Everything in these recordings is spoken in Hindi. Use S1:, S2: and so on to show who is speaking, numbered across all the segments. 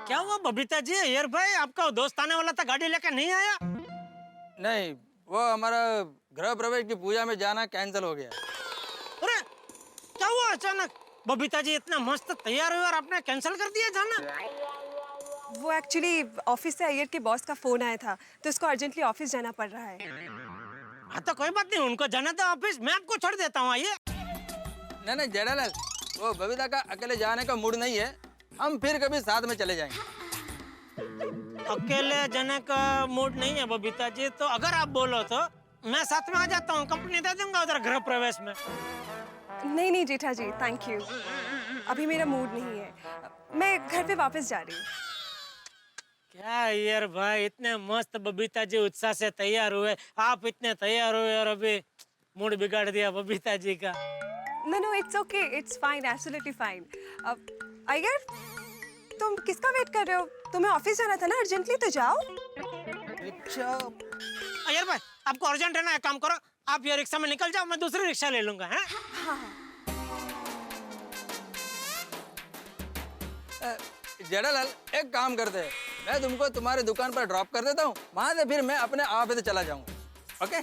S1: क्या हुआ बबीता जी? यार भाई आपका दोस्त आने वाला था, गाड़ी लेकर नहीं आया?
S2: नहीं, वो हमारा गृह प्रवेश की पूजा में जाना कैंसिल हो गया।
S1: अरे क्या हुआ अचानक? बबीता जी इतना मस्त तैयार हुए और आपने कैंसिल कर दिया जाना?
S3: वो एक्चुअली ऑफिस से अय्यर के बॉस का फोन आया था, तो उसको अर्जेंटली ऑफिस जाना पड़ रहा है।
S1: हाँ तो कोई बात नहीं, उनको जाना था ऑफिस, मैं आपको छोड़ देता हूँ। आइए।
S2: नहीं जेठालाल, वो बबीता का अकेले जाने का मूड नहीं है, हम फिर कभी साथ में चले जाएंगे।
S1: अकेले जाने का मूड नहीं है बबीता जी, तो अगर आप बोलो तो मैं साथ में आ जाता हूँ, कंपनी दे दूंगा उधर गृह प्रवेश में।
S3: नहीं नहीं जेठा जी, थैंक यू, अभी मेरा मूड नहीं है, मैं घर पे वापस जा रही हूँ।
S1: क्या यार भाई, इतने मस्त बबीता जी उत्साह से तैयार हुए, आप इतने तैयार हुए और अभी मूड बिगाड़ दिया बबीता जी का।
S3: No it's okay, it's fine, absolutely fine. Iyer, तुम किसका वेट कर रहे हो? तुम्हें ऑफिस जाना था ना अर्जेंटली, तो जाओ।
S2: रिक्शा?
S1: यार भाई आपको अर्जेंट है ना, एक काम करो, आप ये रिक्शा में निकल जाओ, मैं दूसरी रिक्शा ले लूंगा। हैं?
S2: जेठालाल, एक काम करते हैं, मैं तुमको तुम्हारी दुकान पर ड्रॉप कर देता हूँ, वहां से फिर मैं अपने ऑफिस चला जाऊंगा। ओके?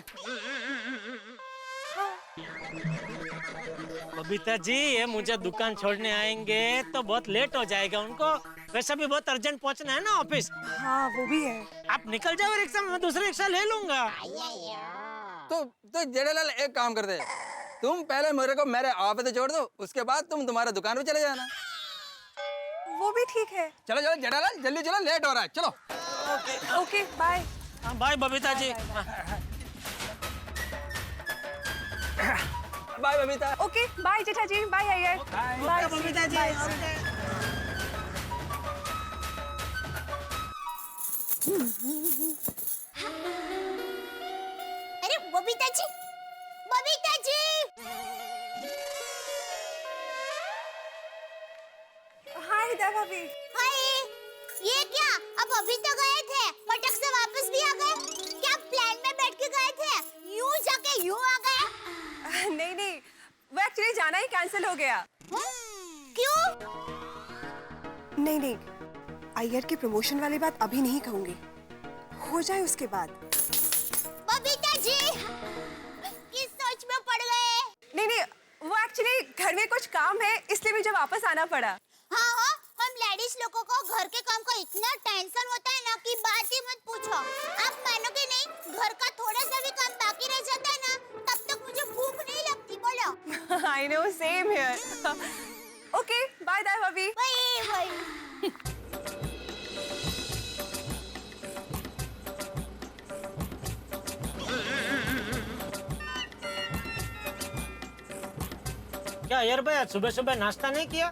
S1: बबीता जी ये मुझे दुकान छोड़ने आएंगे तो बहुत लेट हो जाएगा उनको, वैसे भी बहुत अर्जेंट पहुंचना है ना ऑफिस।
S3: हाँ वो भी है।
S1: आप निकल जाओ रिक्शा में, मैं दूसरी रिक्शा ले लूंगा।
S2: तो जेठालाल एक काम करते हैं, तुम पहले मेरे को मेरे ऑफिस छोड़ दो, उसके बाद तुम तुम्हारे दुकान पे चले जाना।
S3: वो भी ठीक है।
S2: चलो चलो जेठालाल, जल्दी चलो, लेट हो रहा है, चलो।
S3: Okay bye.
S1: Bye Babita ji.
S2: Bye Babita.
S3: Okay bye Jetha ji, bye Iyer. Bye
S1: Babita ji.
S4: अरे बबीता जी, बबीता जी!
S3: हाय दा भाभी।
S4: हाय, ये क्या? अब अभी तो गए थे, फटक से वापस भी आ गए? क्या प्लेन में बैठ के गए थे? यूं जाके यूं आ गए?
S3: नहीं, वो एक्चुअली जाना ही कैंसिल हो गया।
S4: क्यों?
S3: नहीं, अय्यर की प्रमोशन वाली बात अभी नहीं कहूंगी, हो जाए उसके बाद।
S4: बबीता जी, किस सोच में पड़ गए?
S3: नहीं, वो एक्चुअली घर में कुछ काम है, इसलिए मुझे वापस आना पड़ा।
S4: हाँ, हम लेडीज लोगों को घर के काम का इतना टेंशन होता है ना कि बात ही मत पूछो। आप मानोगे नहीं, घर का थोड़ा सा भी काम बाकी रह जाता है ना, तब तक मुझे भूख नहीं लगती। बोलो।
S3: I know, same here. Okay, bye दा भाभी।
S4: वही।
S1: क्या यार भाई आज सुबह सुबह नाश्ता नहीं किया?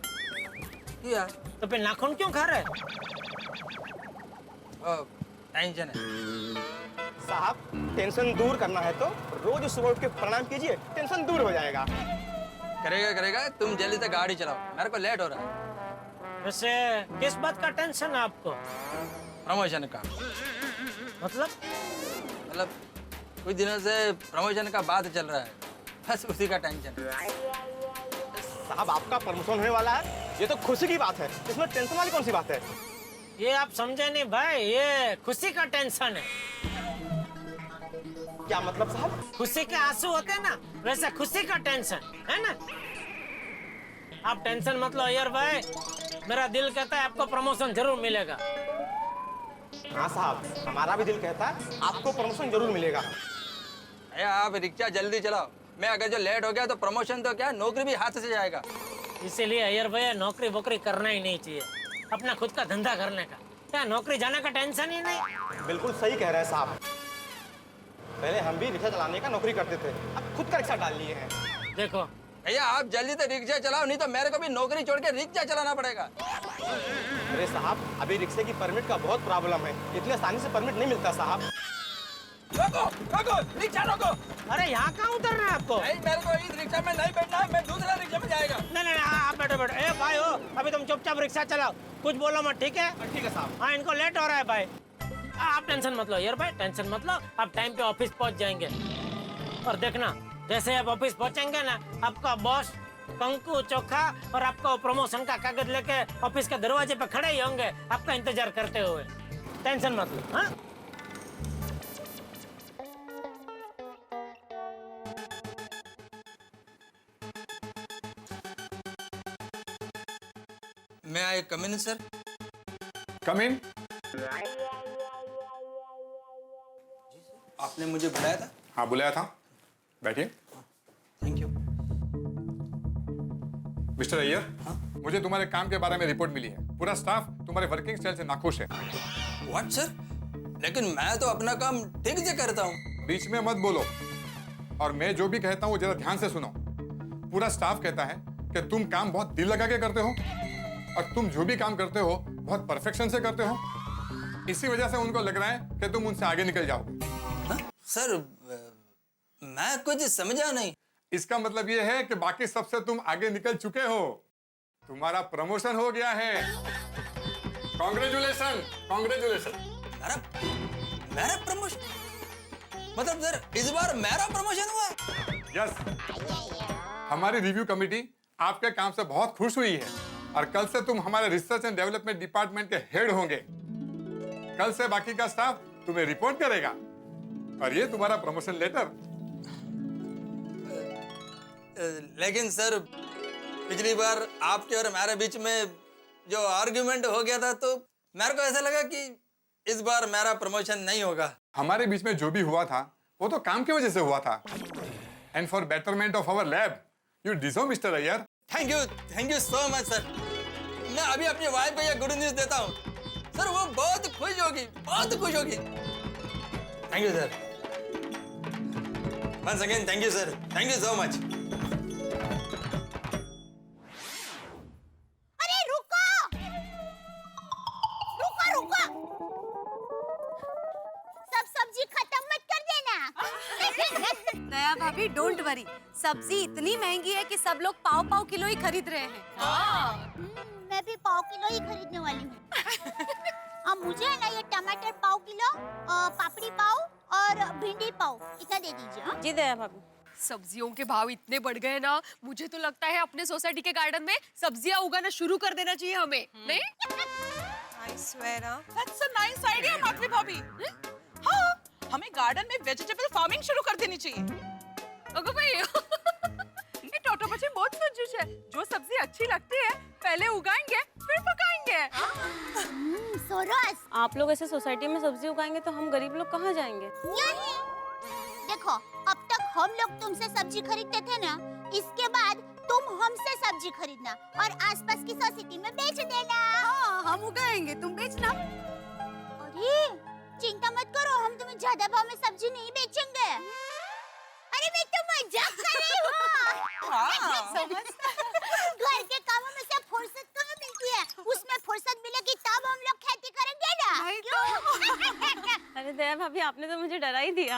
S2: किया।
S1: तो फिर नाखून क्यों खा रहे?
S2: टेंशन है
S5: साहब, टेंशन दूर करना है तो रोज सुबह उठ के प्रणाम कीजिए, टेंशन दूर हो जाएगा।
S2: करेगा, तुम जल्दी से गाड़ी चलाओ, मेरे को लेट हो रहा है।
S1: वैसे किस बात का टेंशन है आपको?
S2: प्रमोशन का। मतलब कुछ दिनों से प्रमोशन का बात चल रहा है, बस उसी का टेंशन है।
S5: साहब आपका प्रमोशन होने वाला है, ये तो खुशी की बात है, इसमें टेंशन वाली कौन सी बात है?
S1: ये आप समझे नहीं भाई, ये खुशी का टेंशन है।
S5: क्या मतलब साहब?
S1: खुशी के आंसू होते हैं ना, वैसे खुशी का टेंशन है ना। आप टेंशन मत लो यार भाई, मेरा दिल कहता है आपको प्रमोशन जरूर मिलेगा।
S5: हाँ साहब, हमारा भी दिल कहता है आपको प्रमोशन जरूर मिलेगा।
S2: अरे आप रिक्शा जल्दी चलाओ, मैं अगर जो लेट हो गया तो प्रमोशन तो क्या, नौकरी भी हाथ से जाएगा।
S1: इसीलिए अय्यर भैया नौकरी वोकरी करना ही नहीं चाहिए, अपना खुद का धंधा करने का। क्या नौकरी जाने का टेंशन ही नहीं।
S5: बिल्कुल सही कह रहे हैं साहब, पहले हम भी रिक्शा चलाने का नौकरी करते थे, अब खुद का रिक्शा डाल लिए हैं।
S1: देखो
S2: भैया आप जल्दी से रिक्शा चलाओ, नहीं तो मेरे को भी नौकरी छोड़ के रिक्शा चलाना पड़ेगा।
S5: अरे साहब, अभी रिक्शे की परमिट का बहुत प्रॉब्लम है, इतनी आसानी से परमिट नहीं मिलता साहब।
S2: रोको, रिक्शा रोको।
S1: अरे यहाँ कहाँ उतरना है आपको?
S2: नहीं, मेरे को इस रिक्शा में नहीं बैठना है, मैं दूसरा रिक्शा में जाएगा।
S1: नहीं, आप बैठो। ए भाई हो, अभी तुम चुपचाप रिक्शा चलाओ, कुछ बोलो मत, ठीक है?
S5: ठीक है साहब।
S1: हाँ, इनको लेट हो रहा है भाई। आप टेंशन मत लो यार भाई, टेंशन मत लो, आप टाइम पे ऑफिस पहुंच जाएंगे। और देखना, जैसे आप ऑफिस पहुंचेंगे ना, आपका बॉस कंकु चोखा और आपका प्रमोशन का कागज लेके ऑफिस के दरवाजे पे खड़े ही होंगे आपका इंतजार करते हुए। टेंशन मत लो। हाँ
S2: मैं आई कम इन सर?
S6: कम इन।
S2: आपने मुझे बुलाया था?
S6: हाँ बुलाया था, बैठिए।
S2: Thank you.
S6: मिस्टर अय्यर, मुझे तुम्हारे काम के बारे में रिपोर्ट मिली है। पूरा स्टाफ तुम्हारे वर्किंग स्टाइल से नाखुश है।
S2: What sir? लेकिन मैं तो अपना काम ठीक से करता हूँ।
S6: बीच में मत बोलो, और मैं जो भी कहता हूँ जरा ध्यान से सुनो। पूरा स्टाफ कहता है कि तुम काम बहुत दिल लगा के करते हो, और तुम जो भी काम करते हो बहुत परफेक्शन से करते हो। इसी वजह से उनको लग रहा है कि तुम उनसे आगे निकल जाओगे।
S2: सर मैं कुछ समझा नहीं।
S6: इसका मतलब यह है कि बाकी सबसे तुम आगे निकल चुके हो। तुम्हारा प्रमोशन हो गया है। Congratulation, congratulation.
S2: मेरा प्रमोशन? मतलब सर इस बार मेरा प्रमोशन हुआ?
S6: यस, हमारी रिव्यू कमेटी आपके काम से बहुत खुश हुई है, और कल से तुम हमारे रिसर्च एंड डेवलपमेंट डिपार्टमेंट के हेड होंगे। कल से बाकी का स्टाफ तुम्हें रिपोर्ट करेगा, और ये तुम्हारा प्रमोशन लेटर।
S2: लेकिन सर पिछली बार आपके और मेरे बीच में जो आर्ग्यूमेंट हो गया था, तो मेरे को ऐसा लगा कि इस बार मेरा प्रमोशन नहीं होगा।
S6: हमारे बीच में जो भी हुआ था वो तो काम की वजह से हुआ था। And for betterment of our lab you deserve mister Iyer.
S2: Thank you so much sir. मैं अभी अपनी वाइफ को ये गुड न्यूज देता हूँ सर, वो बहुत खुश होगी, बहुत खुश होगी। Thank you sir. Once again thank you sir, thank you so much.
S4: अरे रुको रुको रुको, सब सब्जी खत्म मत कर देना।
S3: दया भाभी डोंट वरी, सब्जी इतनी महंगी है कि सब लोग पाव पाव किलो ही खरीद रहे हैं।
S4: मैं भी पाव किलो ही खरीदने वाली हूँ। अब मुझे है ना ये टमाटर पाव किलो, पापड़ी पाव और भिंडी पाव इतना दे दीजिए। हाँ?
S7: जी दया भाभी।
S8: सब्जियों के भाव इतने बढ़ गए ना, मुझे तो लगता है अपने सोसाइटी के गार्डन में सब्जियां उगाना शुरू कर देना चाहिए हमें। नहीं?
S3: I swear, हाँ।
S9: That's a nice idea, Madhavi भाभी। हाँ, हमें गार्डन में वेजिटेबल फार्मिंग शुरू कर देनी चाहिए।
S8: अगो भाई,
S9: ये टोटो बच्चे बहुत कंजूस है। जो सब्जी अच्छी लगती है पहले उगाएंगे फिर पकाएंगे।
S4: सोरस
S7: आप लोग ऐसे सोसाइटी में सब्जी उगाएंगे तो हम गरीब लोग कहाँ जाएंगे?
S4: यही देखो, अब तक हम लोग तुमसे सब्जी खरीदते थे ना, इसके बाद तुम हमसे सब्जी खरीदना और आसपास की सोसाइटी में बेच देना।
S3: हाँ, हम उगाएंगे, तुम बेचना।
S4: अरे चिंता मत करो, हम तुम्हें ज्यादा भाव में सब्जी नहीं बेचेंगे। अरे मैं तो मजाक कर रही हूँ। घर के कामों में से फुर्सत कहाँ मिलती है? उसमें फुर्सत मिलेगी तब हम लोग खेती करेंगे ना। क्यों?
S7: अरे दया भाभी आपने तो मुझे डरा ही दिया।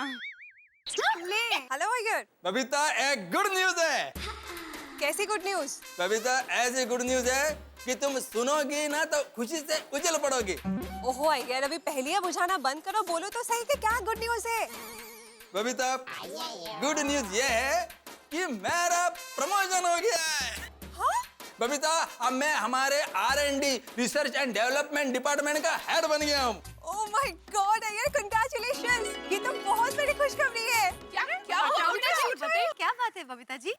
S3: हेलो अय्यर,
S2: बबीता एक गुड न्यूज है।
S3: कैसी गुड न्यूज?
S2: बबीता ऐसी गुड न्यूज है कि तुम सुनोगी ना तो खुशी से उछल पड़ोगी।
S3: ओहो अय्यर, अभी पहेलियां बुझाना बंद करो, बोलो तो सही कि क्या गुड न्यूज है?
S2: बबीता गुड न्यूज ये है कि मेरा प्रमोशन हो गया है।
S3: हाँ?
S2: बबीता अब मैं हमारे R&D research and development department का हेड बन गया हूँ।
S3: Oh my God Iyer, congratulations, ये तो बहुत बड़ी खुशखबरी है।
S9: क्या हुआ?
S3: बताइए क्या बात है बबीता जी?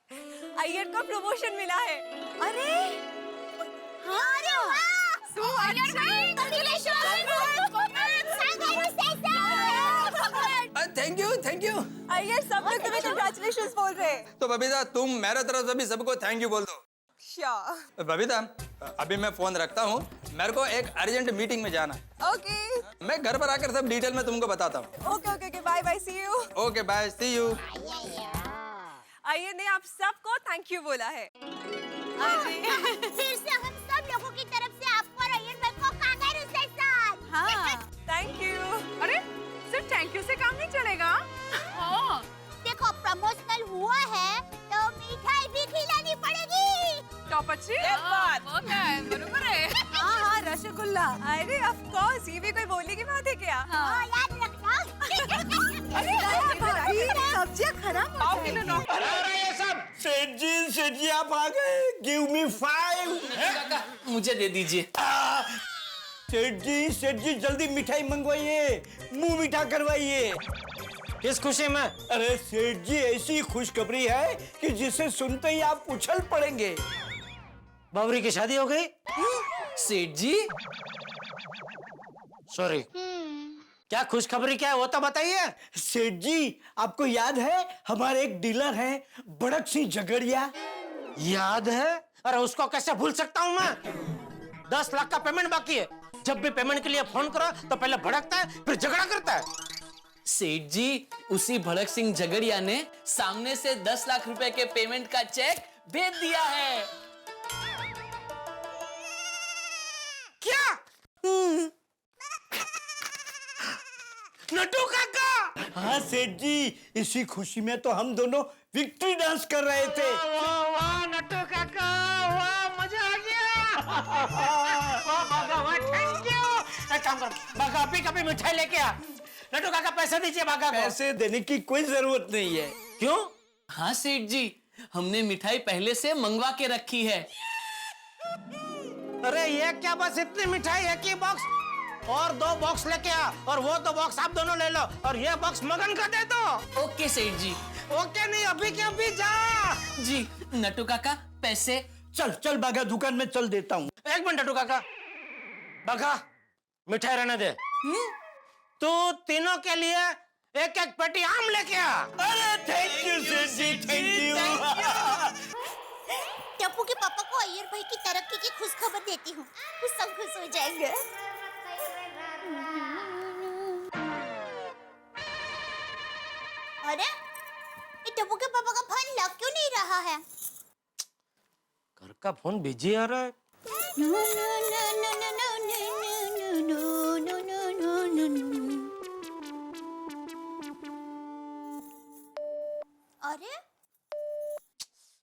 S3: अय्यर को प्रमोशन मिला है। अरे
S4: हाँ, अरे वाह!
S2: Thank you.
S3: अय्यर सब लोग तुम्हें कांग्रेचुलेशंस बोल रहे हैं।
S2: तो बबीता तुम मेरे तरफ से भी सबको थैंक यू बोल दो।
S3: श्योर।
S2: बबीता अभी मैं फोन रखता हूँ, मेरे को एक अर्जेंट मीटिंग में जाना है।
S3: ओके
S2: मैं घर पर आकर सब डिटेल में तुमको बताता हूँ।
S3: Okay okay, bye bye, see you.
S2: Okay bye, see you.
S3: Iyer ने आप सबको थैंक यू बोला है।
S4: फिर से हम सब लोगों की तरफ से आपको और अय्यर भाई को कांग्रेचुलेशन।
S3: हाँ, थैंक यू।
S9: अरे सिर्फ थैंक यू से काम नहीं चलेगा।
S8: हाँ,
S4: देखो प्रमोशनल हुआ है तो मिठाई भी खिलानी पड़ेगी।
S9: टॉपची
S8: वो क्या है, बरोबर है।
S3: हाँ हाँ, रसगुल्ला। अरे ऑफ कोर्स, ये भी कोई बोलने की बात है क्या?
S4: हाँ, याद रखना।
S3: अरे भाभी, सब्जियां खराब हो
S9: पाव किलो
S3: जाएंगी।
S9: नौ।
S5: ये सब सेठ जी
S10: सेठ जी आप आ गए। Give me 5।
S11: काका मुझे दे दीजिए।
S10: सेठ जी जल्दी मिठाई मंगवाइए, मुंह मीठा करवाइए।
S1: किस खुशी में?
S10: अरे सेठ जी ऐसी खुशखबरी है कि जिसे सुनते ही आप उछल पड़ेंगे।
S1: बावरी की शादी हो गई?
S11: सेठ जी
S1: सॉरी, क्या खुशखबरी क्या है वो तो बताइए।
S10: सेठ जी आपको याद है हमारे एक डीलर हैं बड़क सिंह झगड़िया?
S1: याद है? अरे उसको कैसे भूल सकता हूँ मैं? 10 लाख का पेमेंट बाकी है। जब भी पेमेंट के लिए फोन करो तो पहले भड़कता है फिर झगड़ा करता है।
S11: सेठ जी उसी भड़क सिंह झगड़िया ने सामने से 10 लाख रुपए के पेमेंट का चेक भेज दिया है।
S1: क्या? नटू काका!
S10: हाँ सेठ जी इसी खुशी में तो हम दोनों विक्ट्री डांस कर रहे थे।
S1: वाह वाह नटू काका, वाह मजा आ गया। वाह बागा, वाह थैंक यू। एक काम कर, बागा अभी कभी मिठाई लेके आ। नटू काका पैसे दीजिए बागा को।
S10: पैसे देने की कोई जरूरत नहीं है।
S1: क्यों?
S11: हाँ सेठ जी हमने मिठाई पहले से मंगवा के रखी है।
S1: अरे ये क्या बस इतनी मिठाई, एक ही बॉक्स? और 2 बॉक्स लेके आ, और वो 2 बॉक्स आप दोनों ले लो, और ये बॉक्स मगन का दे दो।
S11: ओके सेठ जी।
S1: ओके नहीं, अभी के अभी जा।
S11: जी नटू काका पैसे।
S10: चल बागा दुकान में चल देता हूँ।
S1: एक मिनट नटू काका, बागा मिठाई रहने दे। तू तीनों के लिए एक एक पेटी आम लेके आ।
S10: अरे थैंक यू सेठ जी, थैंक यू।
S4: टप्पू के पापा को अय्यर भाई की तरक्की की खुश खबर देती हूँ, वो सब खुश हो जाएंगे। अरे ये टप्पू के पापा का फोन लग क्यों नहीं रहा है?
S1: घर का फोन बिजी आ रहा है।
S4: अरे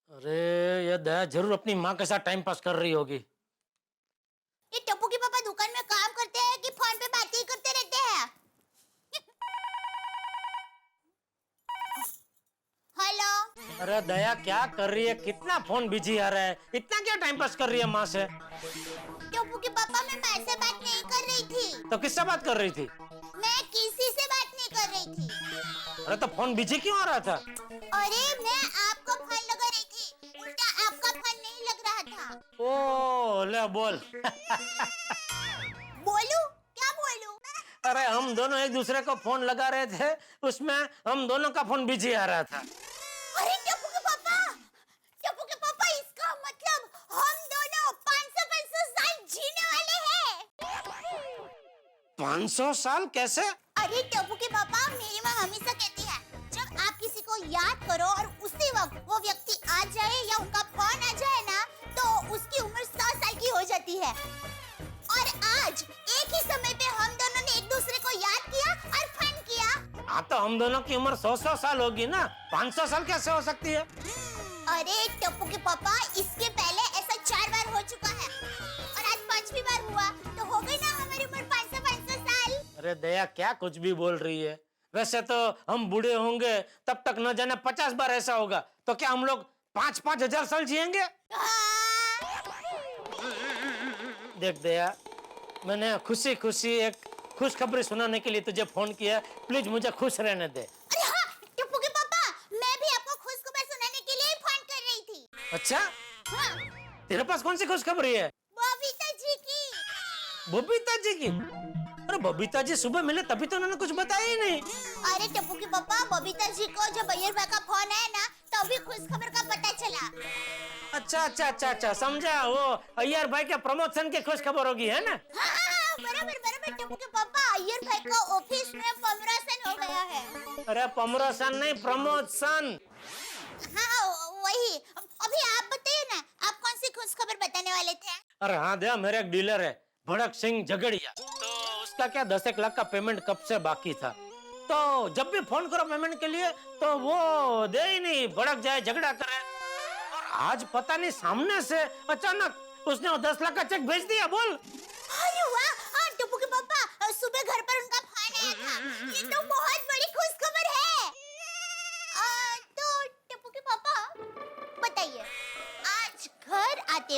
S1: अरे ये दया जरूर अपनी माँ के साथ टाइम पास कर रही होगी।
S4: ये टप्पू के पापा दुकान में काम करते हैं कि फोन पे बातें ही करते रहते हैं? हेलो।
S1: अरे दया क्या कर रही है? कितना फोन बिजी आ रहा है? इतना क्या टाइम पास कर रही है माँ से?
S4: टप्पू के पापा मैं माँ से बात नहीं कर रही थी।
S1: तो किससे बात कर रही थी?
S4: मैं किसी से बात नहीं कर रही थी।
S1: अरे तो फोन बिजी क्यों आ रहा था?
S4: अरे मैं आपको फोन लगा रही थी, उल्टा आपका फोन नहीं लग रहा था।
S1: ओ ले बोल।
S4: बोलूं? क्या बोलूं?
S1: अरे हम दोनों एक दूसरे को फोन लगा रहे थे, उसमें हम दोनों का फोन बिजी आ रहा था।
S4: अरे टप्पू के पापा इसका मतलब हम दोनों 500 साल जीने वाले हैं।
S1: 500 साल कैसे?
S4: अरे टप्पू के पापा मेरी माँ हमेशा कहती है जब आप किसी को याद करो और उसी वक्त वो व्यक्ति आ जाए या उनका फोन आ जाए ना तो उसकी उम्र 100 साल की हो जाती है। और आज एक ही समय पे हम दोनों ने एक दूसरे को याद किया और फन किया।
S1: हाँ तो हम दोनों की उम्र 100 साल होगी ना, 500 साल कैसे हो सकती है?
S4: अरे टप्पू के पापा इसके पहले ऐसा 4 बार हो चुका है और आज 5वीं बार हुआ तो हो गई ना हमारी उम्र 500 साल।
S1: अरे दया क्या कुछ भी बोल रही है? वैसे तो हम बूढ़े होंगे तब तक न जाने 50 बार ऐसा होगा, तो क्या हम लोग 5-5 हजार साल जिएंगे? देख दया, मैंने खुशी खुशी एक खुशखबरी सुनाने के लिए तुझे फोन किया, प्लीज मुझे खुश रहने दे।
S4: अरे हाँ टप्पू के पापा, मैं भी आपको खुशखबर सुनाने के लिए फोन कर रही थी।
S1: अच्छा?
S4: हाँ।
S1: तेरे पास कौन सी खुशखबरी है?
S4: बबीता जी की।
S1: बबीता जी की? अरे बबीता जी सुबह मिले तभी तो उन्होंने कुछ बताया ही नहीं।
S4: अरे टप्पू के पापा बबीता जी को जब अय्यर भाई का फोन आया ना तभी खुशखबर का पता चला।
S1: अच्छा समझा, वो अय्यर भाई के प्रमोशन की खुशखबर होगी है ना?
S4: हाँ, बराबर टप्पू के पापा अय्यर भाई का ऑफिस में प्रमोशन हो गया है।
S1: अरे प्रमोशन नहीं, प्रमोशन।
S4: हाँ वही। अभी आप बताइए ना, आप कौन सी खुशखबर बताने वाले थे?
S1: अरे हाँ दया, मेरे एक डीलर है भड़क सिंह झगड़िया, तो उसका क्या 10 लाख का पेमेंट कब से बाकी था, तो जब भी फोन करो पेमेंट के लिए तो वो दे ही नहीं, भड़क जाए, झगड़ा करे। और आज पता नहीं सामने से अचानक उसने वो 10 लाख का चेक भेज दिया। बोल।
S4: अरे वाह, हाँ टप्पू के पापा सुबह घर पर उनका फोन आया था, ये तो बहुत बड़ी खुशखबर है। तो टप्पू के पापा बताइए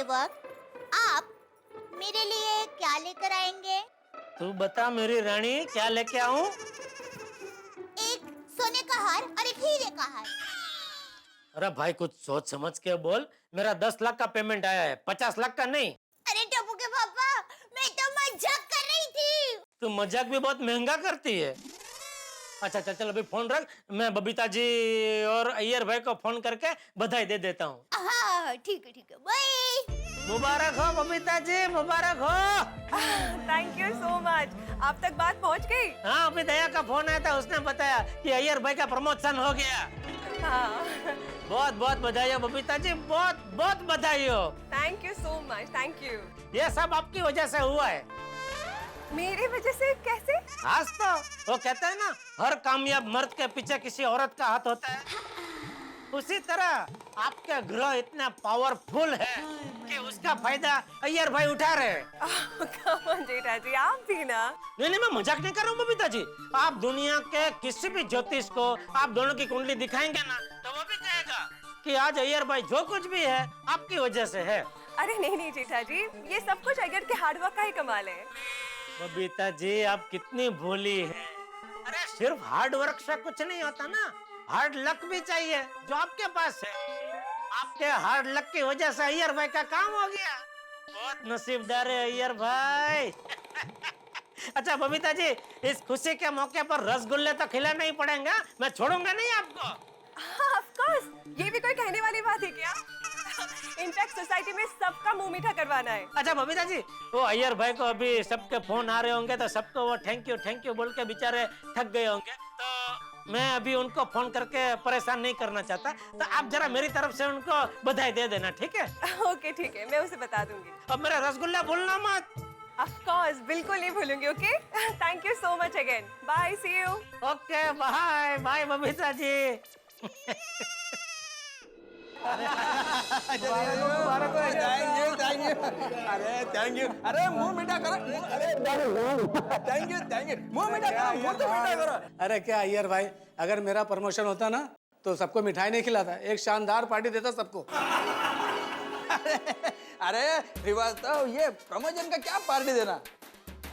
S4: के वक्त आप मेरे लिए क्या लेकर आएंगे?
S1: तू बता मेरी रानी, क्या लेके आऊं?
S4: एक सोने का हार और एक हीरे का हार।
S1: अरे भाई कुछ सोच समझ के बोल। मेरा 10 लाख का पेमेंट आया है, 50 लाख का नहीं।
S4: अरे टप्पू के पापा, मैं तो मजाक कर रही थी।
S1: तू मजाक भी बहुत महंगा करती है। अच्छा चल चल अभी फोन रख, मैं बबीता जी और अय्यर भाई को फोन करके बधाई दे देता हूँ।
S4: हाँ ठीक है बाय।
S1: मुबारक हो बबीता जी, मुबारक हो।
S3: Thank you so much. आप तक बात पहुंच गई?
S1: हाँ अभी दया का फोन आया था, उसने बताया कि अय्यर भाई का प्रमोशन हो गया।
S3: हाँ।
S1: बहुत बहुत बधाई हो बबीता जी, बहुत बहुत बधाई हो।
S3: Thank you so much, thank you.
S1: ये सब आपकी वजह से हुआ है।
S3: मेरी वजह से कैसे?
S1: आज तो वो कहते हैं ना, हर कामयाब मर्द के पीछे किसी औरत का हाथ होता है। उसी तरह आपके ग्रह इतना पावरफुल है कि उसका फायदा अय्यर भाई उठा रहे हैं।
S3: कम ऑन जेठा जी, आप भी ना।
S1: नहीं मैं मजाक नहीं कर रहा हूँ बबीता जी। आप दुनिया के किसी भी ज्योतिष को आप दोनों की कुंडली दिखाएंगे ना, तो वो भी कहेगा कि आज अय्यर भाई जो कुछ भी है आपकी वजह से है।
S3: अरे नहीं जेठा जी, ये सब कुछ अय्यर के हार्डवर्क का ही कमाल है।
S1: बबीता जी आप कितनी भोली है। अरे सिर्फ हार्ड वर्क से कुछ नहीं होता ना, हार्ड लक भी चाहिए जो आपके पास है। आपके हार्ड लक की वजह से अय्यर भाई का काम हो गया। बहुत नसीबदार है अय्यर भाई। अच्छा बबीता जी, इस खुशी के मौके पर रसगुल्ले तो खिलाना ही पड़ेगा, मैं छोड़ूंगा नहीं आपको।
S3: हाँ, ऑफ कोर्स, ये भी कोई कहने वाली बात है क्या? इनफैक्ट सोसाइटी में सबका मुंह मीठा करवाना है।
S1: अच्छा बबीता जी, वो अय्यर भाई को अभी सबके फोन आ रहे होंगे, तो सबको वो थैंक यू बोल के बेचारे थक गए होंगे, तो मैं अभी उनको फोन करके परेशान नहीं करना चाहता, तो आप जरा मेरी तरफ से उनको बधाई दे देना, ठीक है?
S3: ओके ठीक है, मैं उसे बता दूंगी।
S1: अब मेरा रसगुल्ला भूलना मत।
S3: ऑफ कोर्स, बिल्कुल नहीं भूलूंगी। Okay, thank you so much again. Bye, see you.
S1: Okay bye bye Babita ji.
S2: Thank you. अरे मुंह मीठा करो। थैंक यू मुंह मीठा करो, मुंह तो मीठा करो।
S12: अरे क्या अय्यर भाई, अगर मेरा प्रमोशन होता ना तो सबको मिठाई नहीं खिलाता, एक शानदार पार्टी देता सबको।
S2: अरे श्रीवास्तव, ये प्रमोशन का क्या पार्टी देना।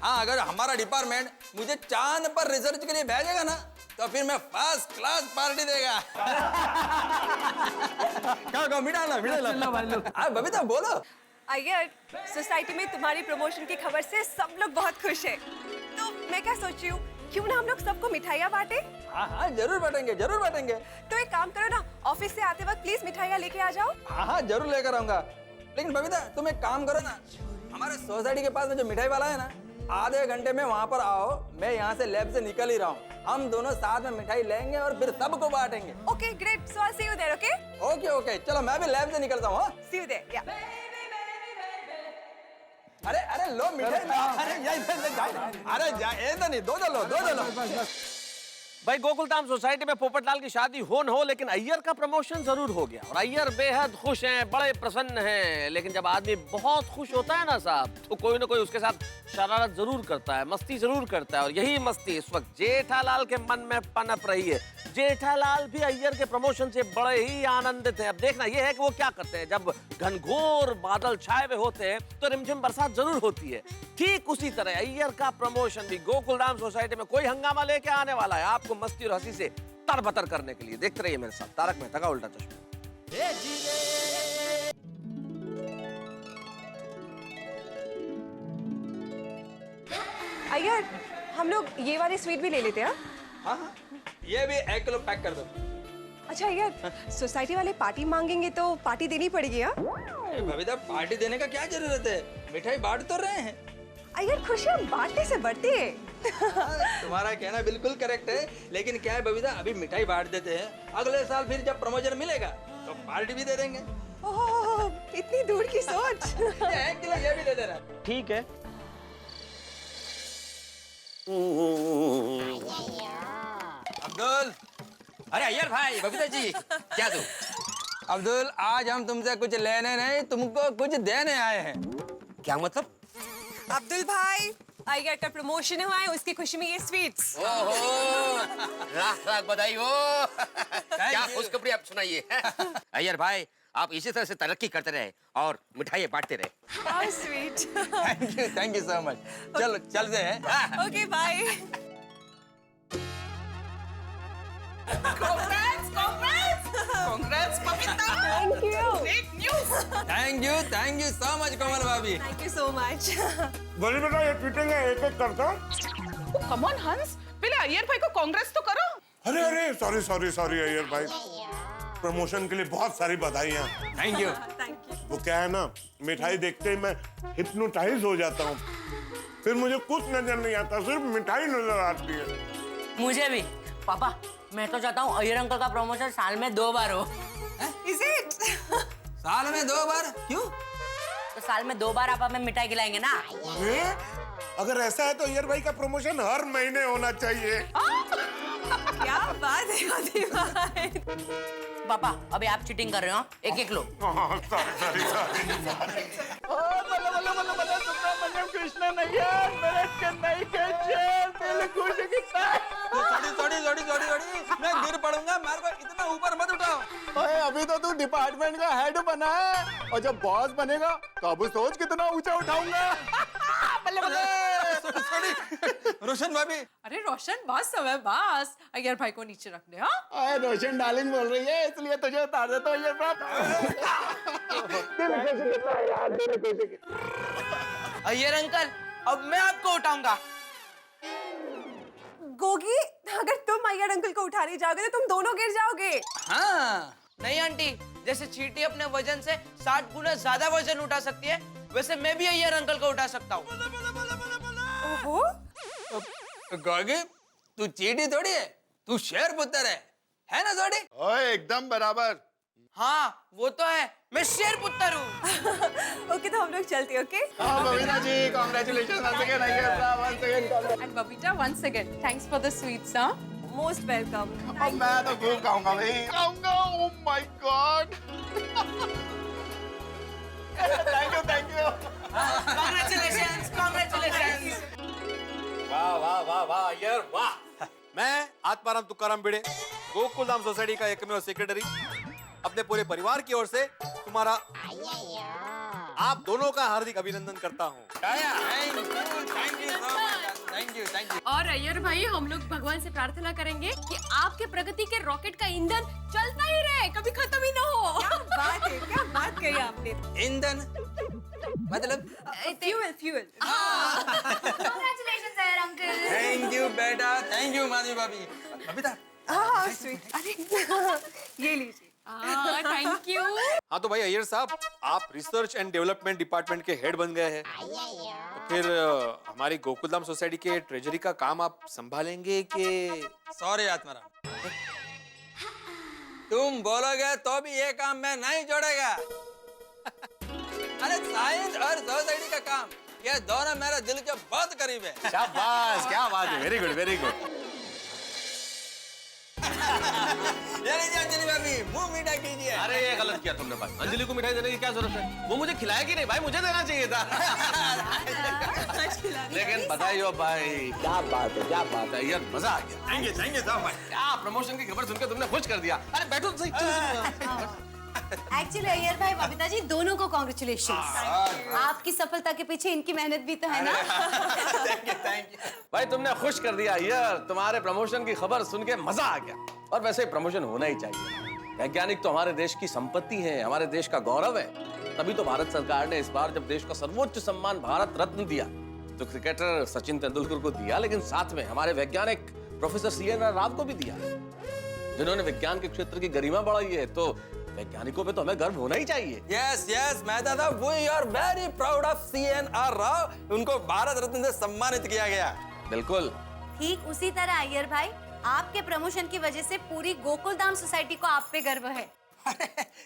S2: हाँ, अगर हमारा डिपार्टमेंट मुझे चांद पर रिसर्च के लिए भेजेगा ना, तो फिर मैं फर्स्ट क्लास पार्टी देगा। क्या मिठा ला। बबीता बोलो।
S3: अय्यर, सोसाइटी में तुम्हारी प्रमोशन की खबर से सब लोग बहुत खुश हैं। तो मैं क्या सोच रही हूँ, क्यों ना हम लोग सबको मिठाइयाँ बांटे?
S2: हाँ जरूर बांटेंगे, जरूर बांटेंगे।
S3: तो एक काम करो ना, ऑफिस से आते वक्त प्लीज मिठाइयाँ लेके आ जाओ।
S2: हाँ जरूर लेकर आऊंगा। लेकिन बबीता तुम एक काम करो ना, हमारे सोसाइटी के पास में जो मिठाई वाला है ना, आधे घंटे में वहाँ पर आओ। मैं यहाँ से लैब से निकल ही रहा हूँ। हम दोनों साथ में मिठाई लेंगे और फिर सबको बांटेंगे।
S3: Okay great, so I see you there. Okay
S2: okay okay, चलो मैं भी लैब से निकलता हूँ।
S3: See you there. या
S2: अरे अरे लो मिठाई। अरे नहीं, दो लो।
S13: भाई गोकुलधाम सोसाइटी में पोपटलाल की शादी हो न हो, लेकिन अय्यर का प्रमोशन जरूर हो गया और अय्यर बेहद खुश हैं, बड़े प्रसन्न हैं। लेकिन जब आदमी बहुत खुश होता है ना साहब, तो कोई ना कोई उसके साथ शरारत जरूर करता है, मस्ती जरूर करता है। और यही मस्ती इस वक्त जेठालाल के मन में पनप रही है। जेठालाल भी अय्यर के प्रमोशन से बड़े ही आनंदित हैं। अब देखना यह है कि वो क्या करते हैं। जब घनघोर बादल छाए हुए होते हैं तो रिमझिम बरसात जरूर होती है। ठीक उसी तरह अय्यर का प्रमोशन भी गोकुलधाम सोसाइटी में कोई हंगामा लेके आने वाला है, आपको मस्ती और हंसी से तरबतर करने के लिए। देखते रहिए मेरे साथ तारक मेहता का उल्टा चश्मा।
S3: अय्यर, हम लोग ये वाली स्वीट भी ले लेते हैं।
S2: हाँ, ये भी 1 किलो पैक कर दो।
S3: अच्छा अय्यर, सोसाइटी वाले पार्टी मांगेंगे तो पार्टी देनी पड़ेगी। हाँ
S2: बबीता, पार्टी देने का क्या जरूरत है, मिठाई बांट तो रहे हैं।
S3: अय्यर, खुशियाँ बांटने से बढ़ती है।
S2: तुम्हारा कहना बिल्कुल करेक्ट है, लेकिन क्या है बबीता, अभी मिठाई बांट देते हैं, अगले साल फिर जब प्रमोशन मिलेगा तो पार्टी भी दे देंगे।
S3: ओह, इतनी दूर की सोच।
S2: 1 किलो ये भी दे देना।
S13: ठीक है।
S2: अब्दुल,
S14: अरे अय्यर भाई, बबीता जी, क्या तू?
S2: अब्दुल, आज हम तुमसे कुछ लेने नहीं, तुमको कुछ देने आए हैं।
S14: क्या मतलब?
S3: अब्दुल भाई, अय्यर का प्रमोशन हुआ है, उसकी खुशी में ये स्वीट्स।
S14: ओहो, लाख लाख बधाई हो। क्या खुशखबरी आप सुनाइए। अय्यर भाई, आप इसी तरह से तरक्की करते रहे और मिठाइयाँ बांटते रहे।
S3: How sweet.
S2: Thank you so much. चलो चलते हैं।
S3: Okay, bye.
S9: Congrats, Babita.
S3: Thank you.
S9: Great news.
S2: Thank you so much Komal भाभी।
S3: Thank you so much.
S15: बोली बेटा ये पीटेंगे एक एक करता।
S9: Come on, हंस, पहले अय्यर भाई को कांग्रेस तो करो।
S15: अरे अरे सॉरी अय्यर भाई, प्रमोशन के लिए बहुत सारी बधाइयाँ।
S2: Thank you.
S15: वो क्या है ना, मिठाई देखते ही मैं हिप्नोटाइज हो जाता हूँ, फिर मुझे कुछ नजर नहीं आता, सिर्फ मिठाई नजर आती है।
S16: मुझे भी। पापा मैं तो चाहता हूँ अय्यर अंकल का प्रमोशन साल में 2 बार हो।
S3: Is it?
S2: साल में 2 बार? क्यों?
S16: तो साल में 2 बार आप हमें मिठाई खिलाएंगे ना।
S15: अरे अगर ऐसा है तो अय्यर भाई का प्रमोशन हर महीने होना चाहिए।
S3: क्या बात है आदि भाई।
S16: पापा अभी आप चीटिंग कर रहे हो, एक लो।
S10: सुब्रमण्यम कृष्ण नैयर मेरे चेन्नई के जेल दिल खुश कितना।
S2: थोड़ी मैं गिर पड़ूंगा, मार को इतना ऊपर मत उठाओ।
S10: ओए अभी तो तू डिपार्टमेंट का हेड बना है और जब बॉस बनेगा तो अब सोच कितना ऊंचा उठाऊंगा।
S2: रोशन भाभी।
S8: अरे रोशन बस समय बस, अय्यर भाई को नीचे रख दे। हाँ
S10: अरे रोशन डार्लिंग बोल रही है इसलिए तुझे उतार देता हूँ ये बात।
S16: अय्यर अंकल अब मैं आपको उठाऊंगा।
S3: गोगी, अगर तुम अय्यर अंकल को उठा नहीं जाओगे तो तुम दोनों गिर जाओगे।
S16: हाँ नहीं आंटी, जैसे चींटी अपने वजन से 60 गुना ज्यादा वजन उठा सकती है, वैसे मैं भी अय्यर अंकल को उठा सकता हूँ।
S3: ओहो,
S2: गोगी, तू चींटी थोड़ी है, तू शेर पुत्र है ना थोड़ी?
S15: ओए एकदम बराबर।
S16: हाँ वो तो है, मैं शेर पुत्र हूँ।
S3: ओके तो हम लोग चलते हैं, ओके?
S10: हाँ Babita ji, congratulation once again Iyer साहब, once again।
S8: And Babita, once again, thanks for the sweets, huh?
S3: Most welcome.
S10: अब मैं तो खूब खाऊंगा भाई, खाऊंगा। Oh my God। Thank you।
S16: Congratulations।
S5: वाह अय्यर वाह। मैं आत्माराम तुकाराम भिड़े, गोकुलधाम सोसाइटी का एकमेव सेक्रेटरी, अपने पूरे परिवार की ओर से तुम्हारा आप दोनों का हार्दिक अभिनंदन करता हूँ।
S2: Thank you.
S8: और अय्यर भाई हम लोग भगवान से प्रार्थना करेंगे कि आपके प्रगति के रॉकेट का ईंधन चलता ही रहे, कभी खत्म ही ना हो।
S3: क्या बात कही आपने।
S2: ईंधन मतलब
S3: fuel.
S4: Congratulations Iyer uncle.
S2: Thank you बेटा, थैंक यू माधवी भाभी। बबीता,
S3: हाँ स्वीट। अरे ये लीजिए।
S8: Thank you.
S5: हाँ तो भाई अय्यर साहब, आप रिसर्च एंड डेवलपमेंट डिपार्टमेंट के हेड बन गए हैं, तो फिर हमारी गोकुलधाम सोसाइटी के ट्रेजरी का काम आप संभालेंगे कि?
S2: सॉरी आत्माराम, तुम बोलोगे तो भी ये काम मैं नहीं जोड़ेगा। अरे साइंस और सोसाइटी का काम, ये दोनों मेरे दिल के बहुत करीब है।
S5: शाबाश, क्या बात है, very good very good.
S2: Anjali भाभी, मुंह मीठा कीजिए।
S13: अरे ये गलत किया तुमने भाई, अंजलि को मिठाई देने की क्या जरूरत है? वो मुझे खिलाएगी नहीं भाई, मुझे देना चाहिए था। लेकिन बधाई हो भाई, क्या बात है यार, मजा आ गया।
S2: Thank you so much.
S13: क्या प्रमोशन की खबर सुनकर तुमने खुश कर दिया। अरे बैठो तो सही।
S4: एक्चुअली अय्यर भाई बबीता जी दोनों को कॉन्ग्रेचुलेशन। आपकी सफलता के पीछे इनकी मेहनत भी तो है ना।
S2: Thank you.
S13: भाई तुमने खुश कर दिया यार, तुम्हारे प्रमोशन की खबर सुन के मजा आ गया। और वैसे प्रमोशन होना ही चाहिए, वैज्ञानिक तो हमारे देश की संपत्ति है, हमारे देश का गौरव है। तभी तो भारत सरकार ने इस बार जब देश का सर्वोच्च सम्मान भारत रत्न दिया, तो क्रिकेटर सचिन तेंदुलकर को दिया, लेकिन साथ में हमारे वैज्ञानिक प्रोफेसर CNR राव को भी दिया, जिन्होंने विज्ञान के क्षेत्र की गरिमा बढ़ाई है। तो वैज्ञानिकों पे तो हमें गर्व होना ही चाहिए।
S2: यस मैं दादा, we are very proud of CNR Rao. उनको भारत रत्न से सम्मानित किया गया।
S13: बिल्कुल
S4: ठीक उसी तरह अय्यर भाई, आपके प्रमोशन की वजह से पूरी गोकुलधाम सोसाइटी को आप पे गर्व है।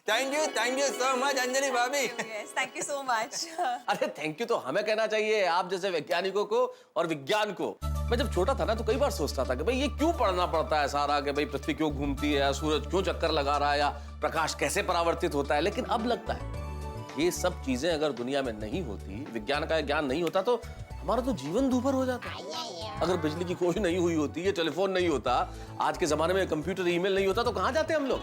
S2: Thank you so much Anjali भाभी।
S3: Thank you so much.
S13: अरे थैंक यू तो हमें कहना चाहिए, आप जैसे वैज्ञानिकों को और विज्ञान को। मैं जब छोटा था ना तो कई बार सोचता था कि भाई ये क्यों पढ़ना पड़ता है सारा, कि भाई पृथ्वी क्यों घूमती है, सूरज क्यों चक्कर लगा रहा है, या प्रकाश कैसे परावर्तित होता है। लेकिन अब लगता है ये सब चीजें अगर दुनिया में नहीं होती, विज्ञान का ज्ञान नहीं होता, तो हमारा तो जीवन दूभर हो जाता। अगर बिजली की खोज नहीं हुई होती, ये टेलीफोन नहीं होता, आज के जमाने में कंप्यूटर ईमेल नहीं होता, तो कहां जाते हम लोग।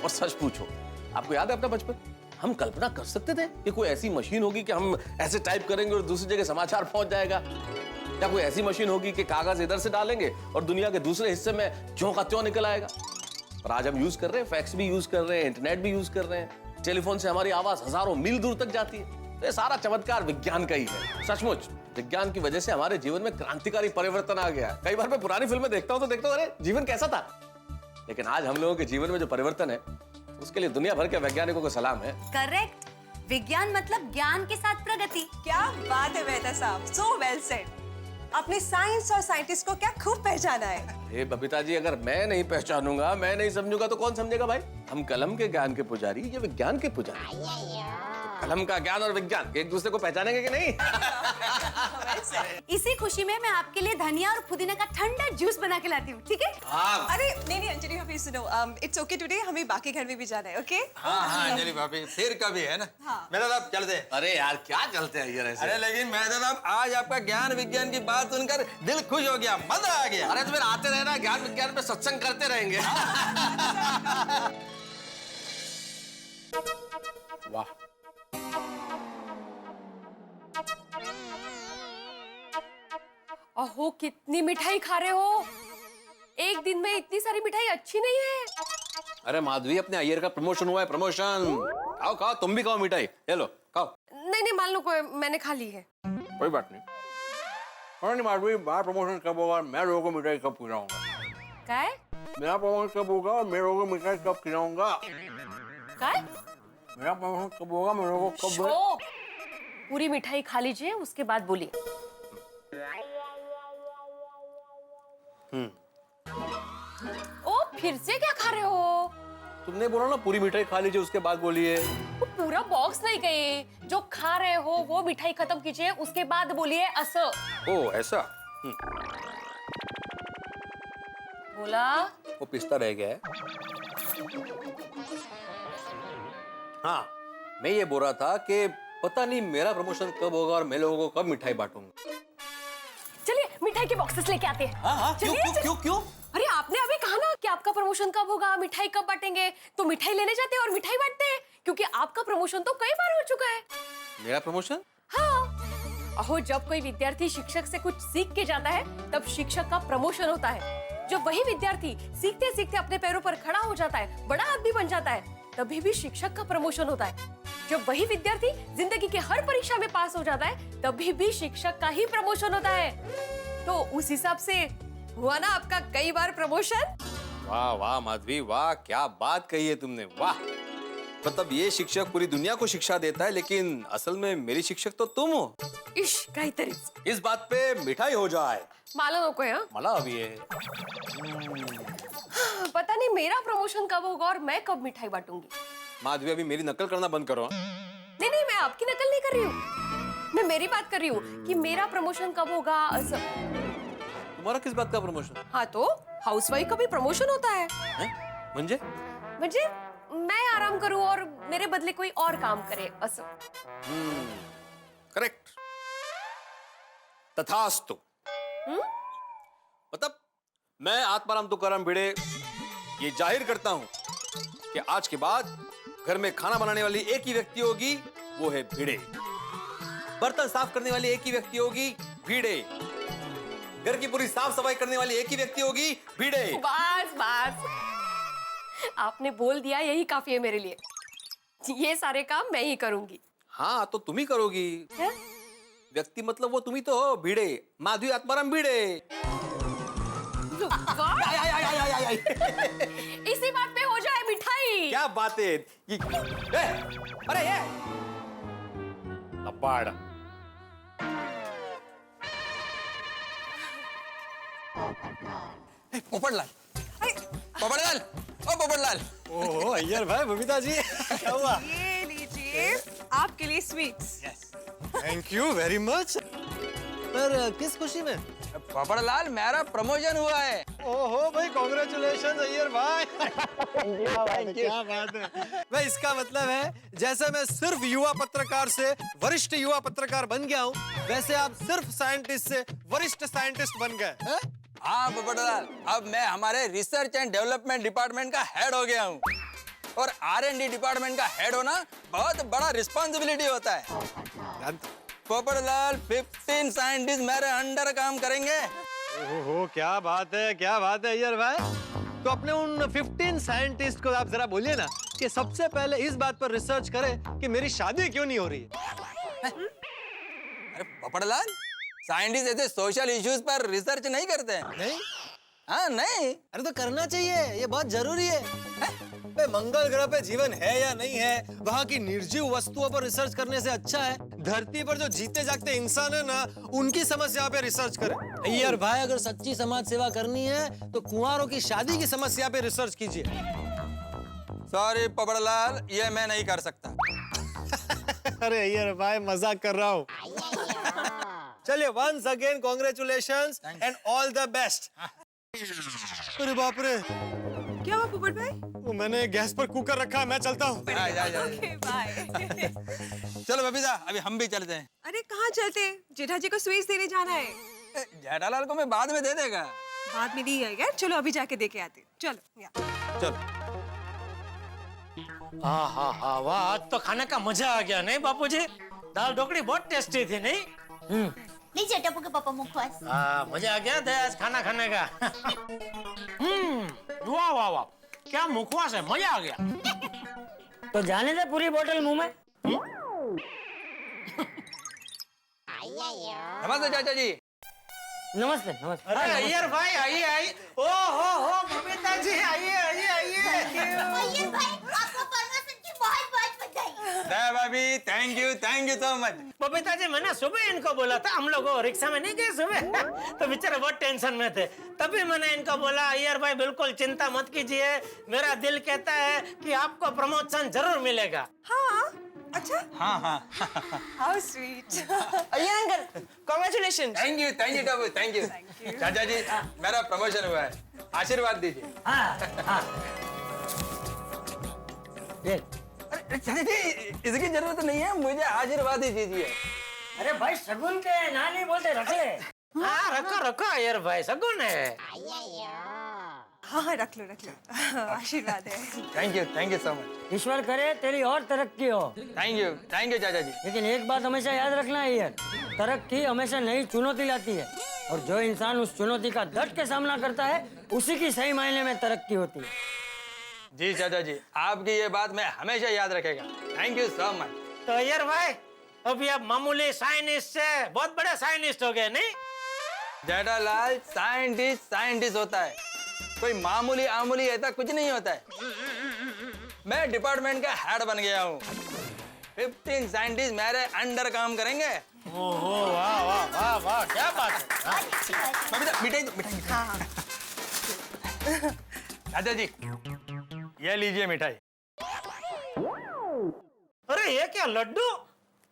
S13: और सच पूछो आपको याद है अपना बचपन? हम कल्पना कर सकते थे कि कोई ऐसी मशीन होगी कि हम ऐसे टाइप करेंगे और दूसरी जगह समाचार पहुंच जाएगा, या कोई ऐसी मशीन होगी कि कागज इधर से डालेंगे और दुनिया के दूसरे हिस्से में ज्यों का त्यों निकल आएगा। और आज हम यूज कर रहे हैं, फैक्स भी यूज कर रहे हैं, इंटरनेट भी यूज कर रहे हैं, टेलीफोन से हमारी आवाज हजारों मील दूर तक जाती है। तो ये सारा चमत्कार विज्ञान का ही है। सचमुच विज्ञान की वजह से हमारे जीवन में क्रांतिकारी परिवर्तन आ गया। कई बार मैं पुरानी फिल्में देखता हूँ तो देखता हूँ अरे जीवन कैसा था, लेकिन आज हम लोगों के जीवन में जो परिवर्तन है उसके लिए दुनिया भर के वैज्ञानिकों को सलाम है।
S17: करेक्ट, विज्ञान मतलब ज्ञान के साथ प्रगति।
S3: क्या बात है मेहता साहब, सो वेल सेड। अपने साइंस और साइंटिस्ट को क्या खूब पहचाना है।
S13: बबीता जी, अगर मैं नहीं पहचानूंगा, मैं नहीं समझूंगा तो कौन समझेगा भाई? हम कलम के ज्ञान के पुजारी, ये विज्ञान के पुजारी। कलम का ज्ञान और विज्ञान एक दूसरे को पहचानेंगे कि नहीं?
S17: इसी खुशी में मैं आपके लिए धनिया और पुदीना का ठंडा जूस बना के लाती हूँ, ठीक है?
S3: अरे नहीं अंजलि भाभी सुनो, इट्स ओके टुडे, हमें बाकी घर में भी जाना है, ओके?
S2: हाँ अंजलि भाभी, फिर कभी है ना। मेहता साहब चलते।
S13: अरे यार क्या चलते हैं यार ऐसे?
S2: अरे लेकिन मेहता साहब, आज आपका ज्ञान विज्ञान की बात सुनकर दिल खुश हो गया, मजा आ गया।
S13: अरे तो फिर आते रहना, ज्ञान विज्ञान पे सत्संग करते रहेंगे।
S2: वाह,
S8: अहो कितनी मिठाई खा रहे हो? एक दिन में इतनी सारी मिठाई अच्छी नहीं है।
S13: अरे माधवी, अपने अय्यर का प्रमोशन हुआ है, प्रमोशन। खाओ खाओ, तुम भी खाओ मिठाई, ले लो खाओ।
S8: नहीं मान लो, कोई मैंने खा ली है।
S13: कोई बात नहीं। अरे माधवी, मेरा प्रमोशन कब होगा, मैं लोगों को मिठाई कब खिलाऊंगा?
S8: क्या है?
S13: मेरा प्रमोशन कब होगा और मैं लोगों को मिठाई कब खिलाऊंगा?
S8: क्या है?
S13: मेरा प्रमोशन कब होगा, मैं लोगों को कब?
S8: पूरी मिठाई खा लीजिए, उसके बाद बोलिए। ओ, फिर से क्या खा रहे हो?
S13: तुमने बोला ना पूरी मिठाई खा लीजिए, उसके बाद बोलिए।
S8: वो पूरा बॉक्स नहीं गए, जो खा रहे हो वो मिठाई खत्म कीजिए, उसके बाद बोलिए। असर
S13: ओ ऐसा।
S8: बोला।
S13: वो पिस्ता रह गया है। हाँ, मैं ये बोल रहा था कि पता नहीं मेरा प्रमोशन कब होगा और मैं लोगों को कब मिठाई बांटूंगा।
S8: चलिए मिठाई के बॉक्सेस लेके आते हैं।
S13: हाँ, क्यों?
S8: अरे आपने अभी कहा ना कि आपका प्रमोशन कब होगा, मिठाई कब बांटेंगे, तो मिठाई लेने जाते हैं और मिठाई बांटते हैं, क्योंकि आपका प्रमोशन तो कई बार हो चुका है।
S13: मेरा प्रमोशन?
S8: हाँ। अहो, जब कोई विद्यार्थी शिक्षक से कुछ सीख के जाता है तब शिक्षक का प्रमोशन होता है। जब वही विद्यार्थी सीखते सीखते अपने पैरों पर खड़ा हो जाता है, बड़ा आदमी बन जाता है, तभी भी शिक्षक का प्रमोशन होता है। जब वही विद्यार्थी जिंदगी के हर परीक्षा में पास हो जाता है, तभी भी शिक्षक का ही प्रमोशन होता है। तो उस हिसाब से हुआ ना आपका कई बार प्रमोशन।
S5: वाह वाह माधवी, वाह क्या बात कही है तुमने, वाह। मतलब ये शिक्षक पूरी दुनिया को शिक्षा देता है, लेकिन असल में मेरी शिक्षक तो तुम हो।
S8: इश, काहीतरी।
S5: इस बात पे मिठाई हो जाए।
S8: मला नकोय। हाँ,
S5: मला अभी है।
S8: पता नहीं मेरा प्रमोशन कब होगा और मैं कब मिठाई बांटूंगी।
S5: माधवी, अभी मेरी नकल करना बंद करो।
S8: नहीं, मैं आपकी नकल नहीं कर रही हूँ, मैं मेरी बात कर रही हूँ कि मेरा प्रमोशन कब होगा।
S5: तुम्हारा किस बात का प्रमोशन?
S8: हाँ, तो हाउसवाइफ का भी प्रमोशन होता है।
S5: म्हणजे
S8: मैं आराम करूँ और मेरे बदले कोई और काम करे, असं।
S5: करेक्ट, तथास्तु। मतलब मैं आत्माराम तुकाराम भिड़े ये जाहिर करता हूं कि आज के बाद घर में खाना बनाने वाली एक ही व्यक्ति होगी, वो है भिड़े। बर्तन साफ करने वाली एक ही व्यक्ति होगी, भिड़े। घर की पूरी साफ सफाई करने वाली एक ही व्यक्ति होगी, भिड़े।
S8: बस आपने बोल दिया, यही काफी है मेरे लिए। ये सारे काम मैं ही करूंगी।
S5: हाँ, तो तुम ही करोगी।
S8: है?
S5: व्यक्ति मतलब वो तुम ही तो हो, भिड़े। माधवी आत्माराम भिड़े।
S8: इसी बात पे हो जाए मिठाई।
S5: क्या बातें। अरे ये लबाड़।
S2: पोपटलाल, पोपटलाल, ओ पोपटलाल।
S18: ओह अय्यर भाई, बबीता जी क्या हुआ?
S3: ये लीजिए आपके लिए sweets.
S18: Thank you very much. पर किस खुशी में?
S2: पोपटलाल, मेरा प्रमोशन हुआ है।
S18: ओहो भाई, कांग्रेचुलेशन अय्यर भाई। क्या बात है भाई। इसका मतलब है जैसे मैं सिर्फ युवा पत्रकार से वरिष्ठ युवा पत्रकार बन गया हूँ, वैसे आप सिर्फ साइंटिस्ट से वरिष्ठ साइंटिस्ट बन गए।
S2: हाँ पोपटलाल, अब मैं हमारे रिसर्च एंड डेवलपमेंट डिपार्टमेंट का हेड हो गया हूँ। और R&D डिपार्टमेंट का हेड होना बहुत बड़ा रिस्पॉन्सिबिलिटी होता है। पोपटलाल 15 साइंटिस्ट मेरे अंडर काम करेंगे।
S18: ओहो क्या बात है अय्यर भाई। तो अपने उन 15 साइंटिस्ट को आप जरा बोलिए ना कि सबसे पहले इस बात पर रिसर्च करें कि मेरी शादी क्यों नहीं हो रही है।
S2: अरे पोपटलाल, साइंटिस्ट ऐसे सोशल इश्यूज पर रिसर्च नहीं करते हैं।
S18: नहीं?
S2: हाँ नहीं।
S18: अरे तो करना चाहिए, ये बहुत जरूरी है। भाई मंगल ग्रह पे जीवन है या नहीं है, वहाँ की निर्जीव वस्तुओं पर रिसर्च करने से अच्छा है धरती पर जो जीते जागते इंसान है ना, उनकी समस्या पे रिसर्च करें। अय्यर भाई, अगर सच्ची समाज सेवा करनी है तो कुंवारों की शादी की समस्या पे रिसर्च कीजिए।
S2: सॉरी पोपटलाल, ये मैं नहीं कर सकता।
S18: अरे अय्यर भाई, मजाक कर रहा हूँ। चलिए, once again congratulations and all the best. अरे बाप रे,
S3: क्या हुआ पोपट भाई?
S18: वो मैंने गैस पर कुकर रखा है, मैं चलता हूँ।
S3: Okay bye.
S2: चलो बबीता, अभी हम भी चलते हैं।
S3: अरे कहाँ चलते? जेठा जी को स्वीट्स देने जाना है।
S2: जेठालाल को मैं बाद में दे देगा।
S3: बाद में दी है, चलो अभी जाके दे के आते। चलो या।
S2: चलो।
S1: हाँ, वाह, आज तो खाने का मजा आ गया नहीं बापूजी? दाल ढोकड़ी बहुत टेस्टी थी नहीं?
S4: नीचे टप्पू के पापा मुखवास।
S1: मजा आ गया था आज खाना खाने का। वाह वाह वाह, क्या मुखवास है, मजा आ गया।
S19: तो जाने दे पूरी बोतल मुंह में।
S2: नमस्ते चाचा जी।
S19: नमस्ते।
S1: अरे अय्यर भाई, आइए। ओ हो बबीता जी, आइए।
S4: अय्यर भाई, आपको प्रमोशन की बहुत बधाई।
S2: भाभी, thank you so much.
S1: Babita ji, मैंने सुबह इनको बोला था, हम लोग रिक्शा में नहीं गए सुबह, तो बेचारे बहुत टेंशन में थे। तभी मैंने इनको बोला, अय्यर भाई बिल्कुल चिंता मत कीजिए, मेरा दिल कहता है कि आपको प्रमोशन जरूर मिलेगा।
S3: हाँ, अच्छा।
S2: हाँ।
S3: How sweet.
S16: Iyer uncle, congratulation.
S2: Thank you Tappu, thank you. चाचा जी, मेरा प्रमोशन हुआ है, आशीर्वाद दीजिए। अरे चाचा जी, इसकी जरूरत नहीं है, मुझे आशीर्वाद ही दीजिए।
S19: अरे भाई, शगुन के ना नहीं बोलते, रख ले।
S1: हाँ, रखो अय्यर भाई, सगुन है।
S3: हाँ, रख लो। आशीर्वाद है।
S2: Thank you so much.
S19: ईश्वर करे तेरी और तरक्की हो।
S2: थैंक यू चाचा जी।
S19: लेकिन एक बात हमेशा याद रखना है यार, तरक्की हमेशा नई चुनौती लाती है, और जो इंसान उस चुनौती का डट के सामना करता है, उसी की सही मायने में तरक्की होती है।
S2: जी चाचा जी, आपकी ये बात मैं हमेशा याद रखेगा। Thank you so much.
S1: तो अय्यर भाई, अभी आप मामूली साइंटिस्ट से बहुत बड़े साइंटिस्ट हो गए नहीं?
S2: जेठालाल, साइंटिस्ट होता है, कोई मामूली ऐसा कुछ नहीं होता है। मैं डिपार्टमेंट का हेड बन गया हूँ। 15 साइंटिस्ट मेरे अंडर काम करेंगे।
S1: ओहो, वाह, क्या बात है।
S2: मिठाई। चाचा जी, ये लीजिए मिठाई।
S1: अरे ये क्या लड्डू?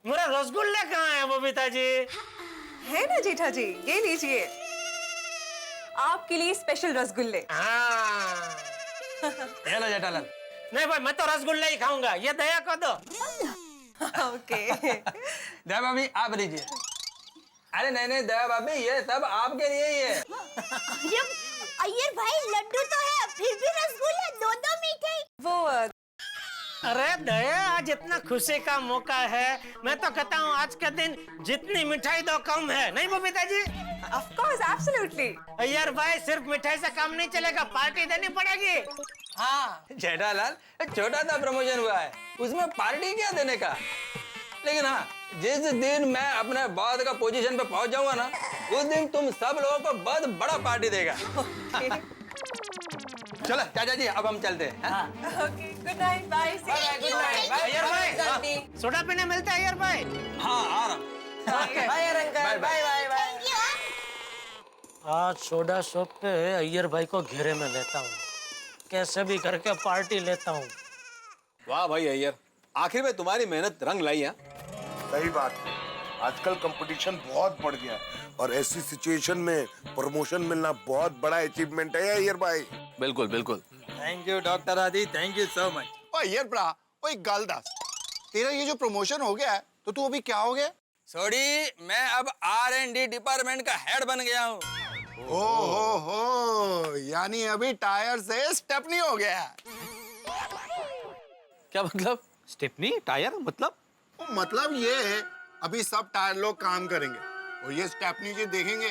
S1: मेरा रसगुल्ले कहाँ है बबीता जी?
S3: है ना जेठा जी, ये लीजिए, आपके लिए स्पेशल रसगुल्ले।
S2: ये लो जेठालाल।
S1: नहीं भाई, मैं तो रसगुल्ले ही खाऊंगा, ये दया को दो।
S3: ओके।
S2: दया भाभी, आप लीजिए। अरे नहीं दया भाभी, ये सब आपके लिए ही है।
S4: अय्यर भाई, लड्डू तो है, फिर भी रसगुल्ला, दो मिठाई।
S3: वो
S1: अरे दया, आज इतना खुशी का मौका है, मैं तो कहता हूँ आज के दिन जितनी मिठाई दो कम है, नहीं Babita ji?
S3: Of course, absolutely.
S1: Iyer भाई, सिर्फ मिठाई से काम नहीं चलेगा, पार्टी देनी पड़ेगी।
S2: हाँ जेठालाल, छोटा सा प्रमोशन हुआ है, उसमें पार्टी क्या देने का। लेकिन हाँ, जिस दिन मैं अपने बॉस का पोजीशन पे पहुंच जाऊंगा ना, उस दिन तुम सब लोगों को बहुत बड़ा पार्टी देगा। चलो चाचा जी, अब हम चलते हैं।
S3: Okay, good night, bye.
S1: Iyer भाई, सोडा पीने मिलता है अय्यर भाई?
S2: हाँ, आ रहा हूँ।
S16: Bye uncle, bye.
S1: आज सोडा शॉप पे अय्यर भाई को घेरे में लेता हूँ, कैसे भी करके पार्टी लेता हूँ।
S5: वाह भाई अय्यर, आखिर में तुम्हारी मेहनत रंग लाई है।
S15: सही बात है, आजकल कंपटीशन बहुत बढ़ गया है और ऐसी सिचुएशन में प्रमोशन मिलना बहुत बड़ा अचीवमेंट है अय्यर भाई।
S5: बिल्कुल।
S2: थैंक यू डॉक्टर आदि, thank you so much.
S10: Iyer ब्रा, ओए गल दस, तेरा ये जो प्रमोशन हो गया है, तो तू अभी क्या हो गया?
S2: सॉरी, मैं अब R&D डिपार्टमेंट का हेड बन गया हूँ।
S10: हो, यानी अभी टायर से स्टेपनी हो गया।
S13: क्या मतलब? स्टेपनी टायर मतलब?
S10: मतलब ये है, अभी सब टायर लोग काम करेंगे और ये स्टेपनी जी देखेंगे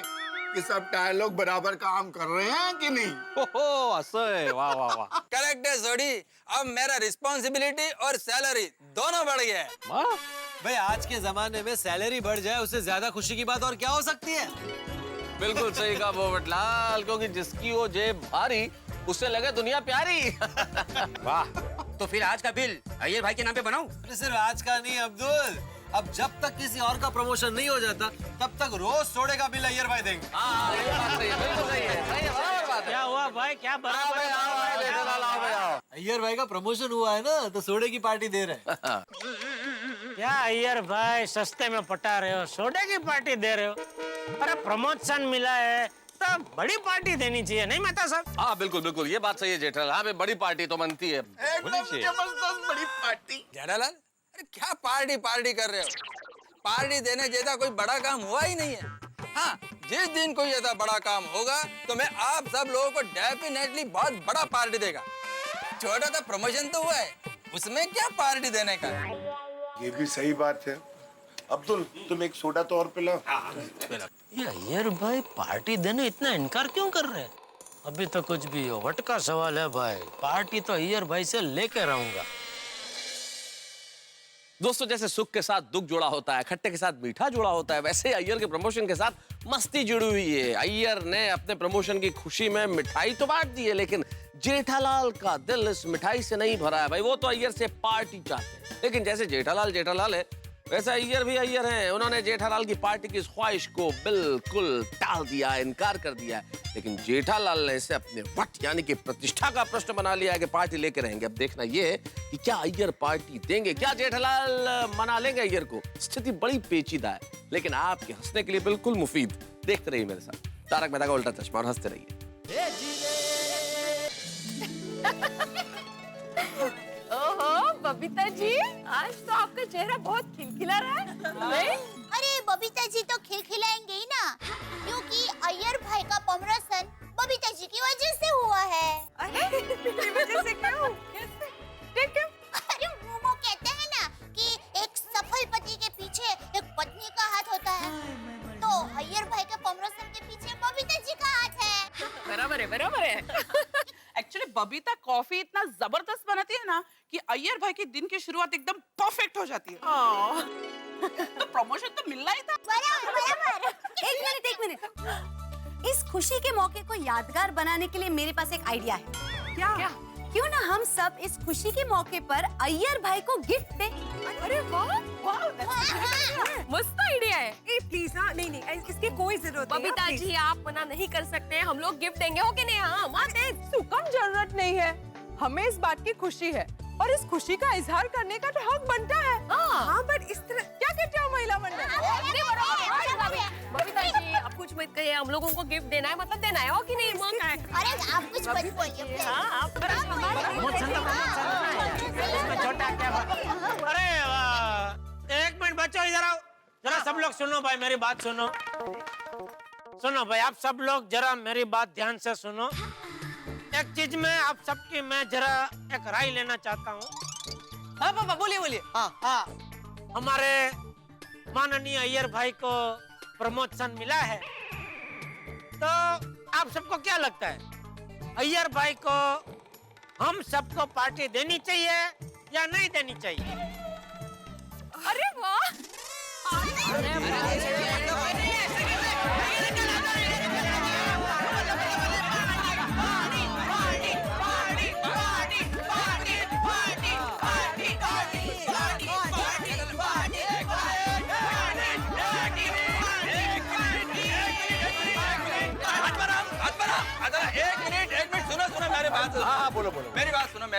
S10: कि सब टायर लोग बराबर काम कर रहे हैं कि नहीं।
S13: ओहो, असय, वाह वाह वाह।
S2: करेक्ट है सोडी। अब मेरा रिस्पॉन्सिबिलिटी और सैलरी दोनों बढ़ गया है।
S18: भाई आज के जमाने में सैलरी बढ़ जाए उससे ज्यादा खुशी की बात और क्या हो सकती है?
S13: बिल्कुल सही कहा पोपटलाल, क्योंकि जिसकी वो जेब भारी उससे लगे दुनिया प्यारी।
S14: वाह, तो फिर आज का बिल अय्यर भाई के नाम पे बनाऊं?
S18: अरे सिर्फ आज का नहीं अब्दुल, अब जब तक किसी और का प्रमोशन नहीं हो जाता तब तक रोज सोडे का बिल अय्यर भाई देंगे।
S13: ये बात सही है, बिल्कुल सही है, सही है, बराबर बात है।
S1: क्या हुआ भाई, क्या बराबर?
S18: अय्यर भाई का प्रमोशन हुआ है ना, तो सोडे की पार्टी दे रहे हैं।
S1: क्या अय्यर भाई सस्ते में पटा रहे हो, सोडे की पार्टी दे रहे हो? अरे प्रमोशन मिला है तो बड़ी पार्टी देनी चाहिए, नहीं मेहता साहब?
S13: हाँ बिल्कुल बिल्कुल, ये बात सही है जेठालाल। हाँ बड़ी पार्टी तो बनती है, होनी चाहिए।
S10: बड़ी पार्टी।
S2: जेठालाल, अरे क्या पार्टी पार्टी कर रहे हो? पार्टी देने जैसा कोई बड़ा काम हुआ ही नहीं है। हाँ, जिस दिन कोई ऐसा बड़ा काम होगा तो मैं आप सब लोगों को डेफिनेटली बहुत बड़ा पार्टी देगा। छोटा सा प्रमोशन तो हुआ है, उसमें क्या पार्टी देने का?
S15: ये भी सही बात है। अब्दुल, तुम एक सोडा तो और पिलाओ।
S1: ये अय्यर भाई पार्टी देने इतना इनकार क्यों कर रहे हैं? अभी तो कुछ भी हो, वट का सवाल है भाई। पार्टी तो अय्यर भाई से लेके रहूंगा।
S13: दोस्तों, जैसे सुख के साथ दुख जुड़ा होता है, खट्टे के साथ मीठा जुड़ा होता है, वैसे ही अय्यर के प्रमोशन के साथ मस्ती जुड़ी हुई है। अय्यर ने अपने प्रमोशन की खुशी में मिठाई तो बांट दी है, लेकिन जेठालाल का दिल इस मिठाई से नहीं भरा है भाई। वो तो अय्यर से पार्टी चाहते हैं, लेकिन जैसे जेठालाल जेठालाल है वैसे अय्यर भी अय्यर हैं। उन्होंने जेठालाल की पार्टी की इस ख्वाहिश को बिल्कुल टाल दिया, इनकार कर दिया है। लेकिन जेठालाल ने इसे अपने वट यानी कि प्रतिष्ठा का प्रश्न बना लिया है कि पार्टी लेके रहेंगे। अब देखना ये है कि क्या अय्यर पार्टी देंगे, क्या जेठालाल मना लेंगे अय्यर को। स्थिति बड़ी पेचीदा है, लेकिन आपके हंसने के लिए बिल्कुल मुफीद। देखते रहिए मेरे साथ तारक मेहता का उल्टा चश्मा और हंसते रहिए।
S8: ओहो बबीता जी, आज तो आपका चेहरा बहुत खिलखिला रहा है। नहीं?
S4: अरे बबीता जी तो खिलखिलाएंगे ही ना, क्योंकि अय्यर भाई का प्रमोशन बबीता जी की वजह से हुआ है।
S3: अरे मेरी वजह से क्यों? कैसे?
S4: अरे वो कहते हैं ना कि एक सफल पति के पीछे एक पत्नी का हाथ होता है, तो अय्यर भाई के प्रमोशन के पीछे बबीता जी का हाथ है।
S9: बराबर है, बराबर है। एक्चुअली बबीता कॉफी इतना जबरदस्त बनाती है ना कि अय्यर भाई के दिन की शुरुआत एकदम परफेक्ट हो जाती है। तो प्रमोशन तो मिलना ही था।
S4: बराबर।
S17: एक मिनट। इस खुशी के मौके को यादगार बनाने के लिए मेरे पास एक आइडिया है।
S3: क्या?
S17: क्यों ना हम सब इस खुशी के मौके पर अय्यर भाई को गिफ्ट दें?
S8: अरे वाह वाह, मस्त आइडिया है।
S3: प्लीज हाँ, नहीं इसकी कोई जरूरत नहीं।
S8: बबीता जी आप मना नहीं कर सकते, हम लोग गिफ्ट देंगे, हो कि नहीं? हाँ माते
S9: सुकम जरूरत नहीं है, हमें इस बात की खुशी है और इस खुशी का इजहार करने का तो हक बनता है।
S3: हाँ पर इस तरह
S9: क्या कहते हो महिला मंडल?
S8: बबीता जी आप कुछ मत कहिए, हम लोगों को गिफ्ट देना है मतलब देना है, हो कि नहीं?
S4: अरे आप कुछ मत बोलिए।
S1: अरे एक मिनट बच्चों, इधर आओ जरा। सब लोग सुनो भाई, मेरी बात सुनो। सुनो भाई, आप सब लोग जरा मेरी बात ध्यान से सुनो। एक चीज में आप सबकी मैं जरा एक राय लेना चाहता हूँ।
S16: हाँ पापा बोलिए बोलिए। हाँ,
S1: हमारे माननीय अय्यर भाई को प्रमोशन मिला है, तो आप सबको क्या लगता है, अय्यर भाई को हम सबको पार्टी देनी चाहिए या नहीं देनी चाहिए?
S8: अरे वाह,
S2: एक मिनट सुनो मेरी बात सुनो।
S13: हाँ बोलो।
S2: मेरी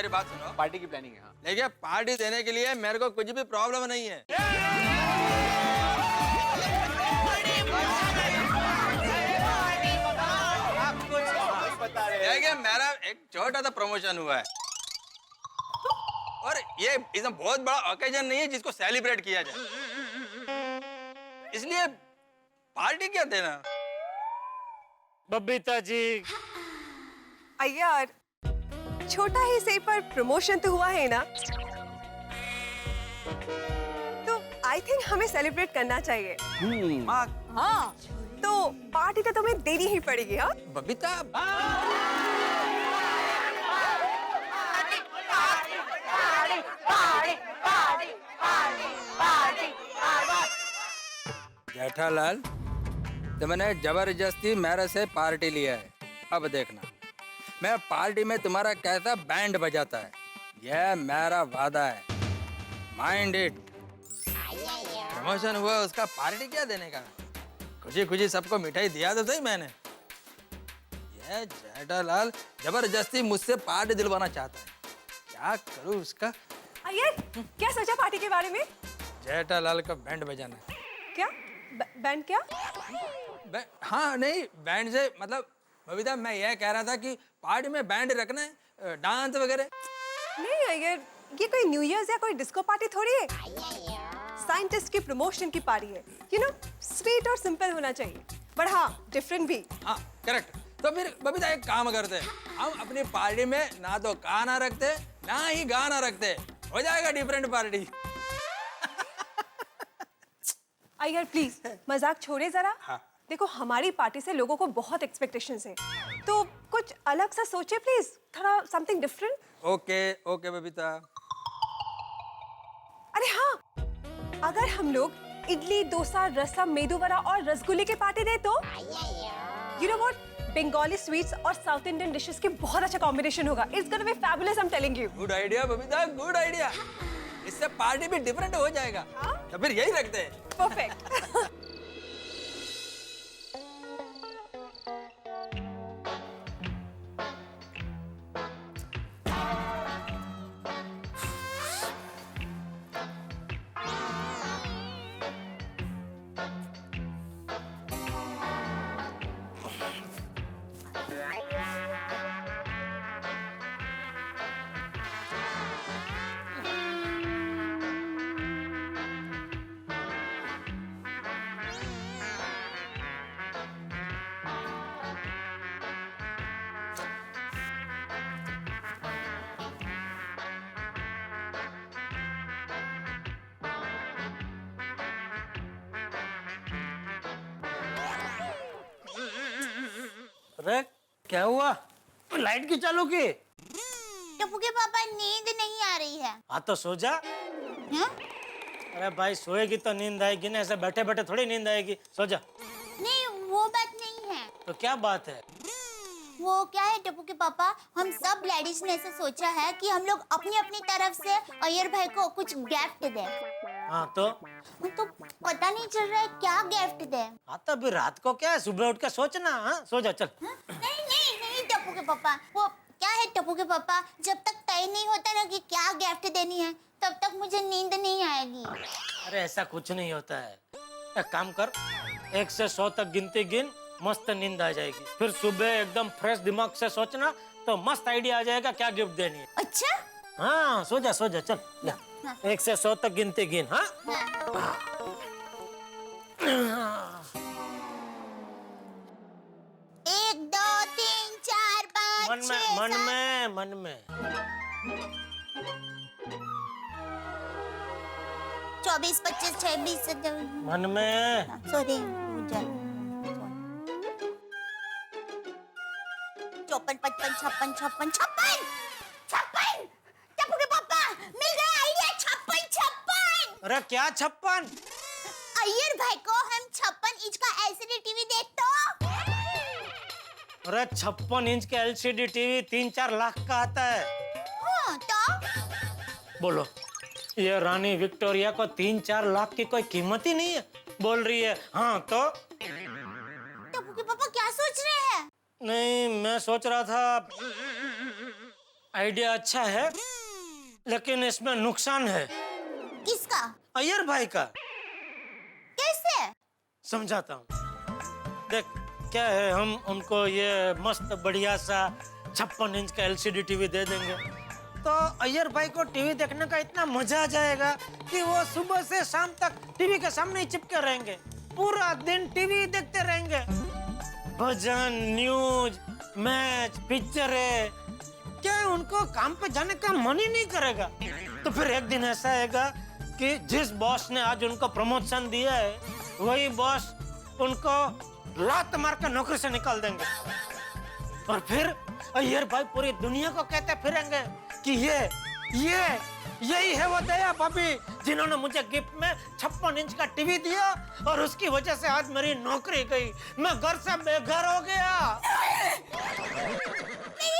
S2: बात सुनो।
S13: पार्टी की प्लानिंग है। हाँ।
S2: देखिए, पार्टी देने के लिए मेरे को कुछ भी प्रॉब्लम नहीं है। देखिए, मेरा एक छोटा सा प्रमोशन हुआ है और ये इसमें बहुत बड़ा ओकेजन नहीं है जिसको सेलिब्रेट किया जाए, इसलिए पार्टी क्या देना।
S1: बबीता जी,
S3: अय्यर छोटा ही सही पर प्रमोशन तो हुआ है ना, आई थिंक हमें सेलिब्रेट करना चाहिए। हाँ, तो पार्टी तो तुम्हें देनी ही पड़ेगी। हाँ
S2: बबीता, जेठालाल, तुमने जबरदस्ती मेरे से पार्टी लिया है। अब देखना, मैं पार्टी में तुम्हारा कैसा बैंड बजाता है। यह मेरा वादा है, माइंड इट। प्रमोशन हुआ उसका पार्टी क्या देने का? खुशी खुशी सबको मिठाई दिया तो सही मैंने। यह जेठालाल जबरदस्ती मुझसे पार्टी दिलवाना चाहता है। क्या करूं उसका?
S3: अय्यर, क्या सोचा पार्टी के बारे में?
S2: जेठालाल का बैंड बजाना है।
S3: क्या बैंड? क्या?
S2: हाँ नहीं, बैंड से मतलब बबीता, मैं यह कह रहा था कि पार्टी में बैंड रखना है, डांस वगैरह।
S3: नहीं अय्यर, ये कोई न्यू ईयर्स या कोई डिस्को पार्टी थोड़ी है। साइंटिस्ट की प्रमोशन की पार्टी है। यू नो, स्वीट और सिंपल होना चाहिए, बट हाँ डिफरेंट भी।
S2: हाँ करेक्ट। तो फिर बबीता एक काम करते हैं, हम अपनी पार्टी में ना तो गाना रखते ना ही गाना रखते, हो जाएगा डिफरेंट पार्टी।
S3: अय्यर प्लीज मजाक छोड़े जरा।
S2: हाँ।
S3: देखो हमारी पार्टी से लोगों को बहुत एक्सपेक्टेशंस है, तो कुछ अलग सा सोचे प्लीज, थोड़ा something different.
S2: Okay okay Babita.
S3: अरे हाँ, अगर हम लोग इडली, डोसा, रसम, मेदू वड़ा और रसगुल्ले की पार्टी दे तो you know what, Bengali sweets और साउथ इंडियन डिशेस की बहुत अच्छा कॉम्बिनेशन होगा। It's gonna be fabulous, I am telling you.
S2: Good idea Babita, good idea. इससे पार्टी भी डिफरेंट हो जाएगा। तो फिर यही रखते हैं।
S3: परफेक्ट।
S1: अरे क्या हुआ? लाइट क्यों चालू की?
S4: टप्पू के पापा, नींद नहीं आ रही है।
S1: हाँ तो सो जा।
S4: हैं?
S1: अरे भाई सोएगी तो नींद आएगी ना, ऐसे बैठे बैठे थोड़ी नींद आएगी। सो जा।
S4: नहीं वो बात नहीं है।
S1: तो क्या बात है?
S4: वो क्या है टप्पू के पापा, हम सब लेडीज ने ऐसे सोचा है कि हम लोग अपनी अपनी तरफ से अय्यर भाई को कुछ गिफ्ट दें।
S1: हाँ तो
S4: पता नहीं चल रहा है क्या गिफ्ट दें।
S1: हाँ तो अभी रात को क्या है, सुबह उठ के सोचना। हाँ सो जा चल।
S4: नहीं टप्पू के पापा, वो क्या है टप्पू के पापा, जब तक तय नहीं होता ना कि क्या गिफ्ट देनी है, तब तक मुझे नींद नहीं आएगी।
S1: अरे ऐसा कुछ नहीं होता है। एक काम कर, 1 से 100 तक गिनती गिन, मस्त नींद आ जाएगी। फिर सुबह एकदम फ्रेश दिमाग से सोचना तो मस्त आइडिया आ जाएगा क्या गिफ्ट देनी है।
S4: अच्छा?
S1: हाँ सो जा चल। ले, 1 से 100 तक गिनती गिन। हाँ
S4: 1 2 3 4 5
S1: मन
S4: 6
S1: में मन में
S4: 24 25 26
S1: मन में।
S4: सॉरी 54 55 56 56 टप्पू के पापा, मिल गया आइडिया। 56।
S1: अरे क्या 56?
S4: अय्यर भाई को हम 56 इंच का एलसीडी टीवी दे तो।
S1: अरे 56 इंच का एलसीडी टीवी 3-4 लाख का आता है।
S4: हाँ तो
S1: बोलो, ये रानी विक्टोरिया को 3-4 लाख की कोई कीमत ही नहीं है, बोल रही है हाँ तो।
S4: टप्पू के पापा क्या सोच रहे हैं?
S1: नहीं, मैं सोच रहा था आइडिया अच्छा है, लेकिन इसमें नुकसान है।
S4: किसका?
S1: अय्यर भाई का।
S4: कैसे?
S1: समझाता हूँ। देख क्या है, हम उनको ये मस्त बढ़िया सा 56 इंच का एलसीडी टीवी दे देंगे तो अय्यर भाई को टीवी देखने का इतना मजा आ जाएगा कि वो सुबह से शाम तक टीवी के सामने ही चिपके रहेंगे, पूरा दिन टीवी देखते रहेंगे। भजन, न्यूज, मैच, पिक्चरें, क्या उनको काम पे जाने का मन ही नहीं करेगा। तो फिर एक दिन ऐसा आएगा कि जिस बॉस ने आज उनको प्रमोशन दिया है वही बॉस उनको लात मार के नौकरी से निकाल देंगे और फिर अय्यर भाई पूरी दुनिया को कहते फिरेंगे कि यही है वो दया भाभी जिन्होंने मुझे गिफ्ट में 56 इंच का टीवी दिया और उसकी वजह से आज मेरी नौकरी गई, मैं घर से बेघर हो गया।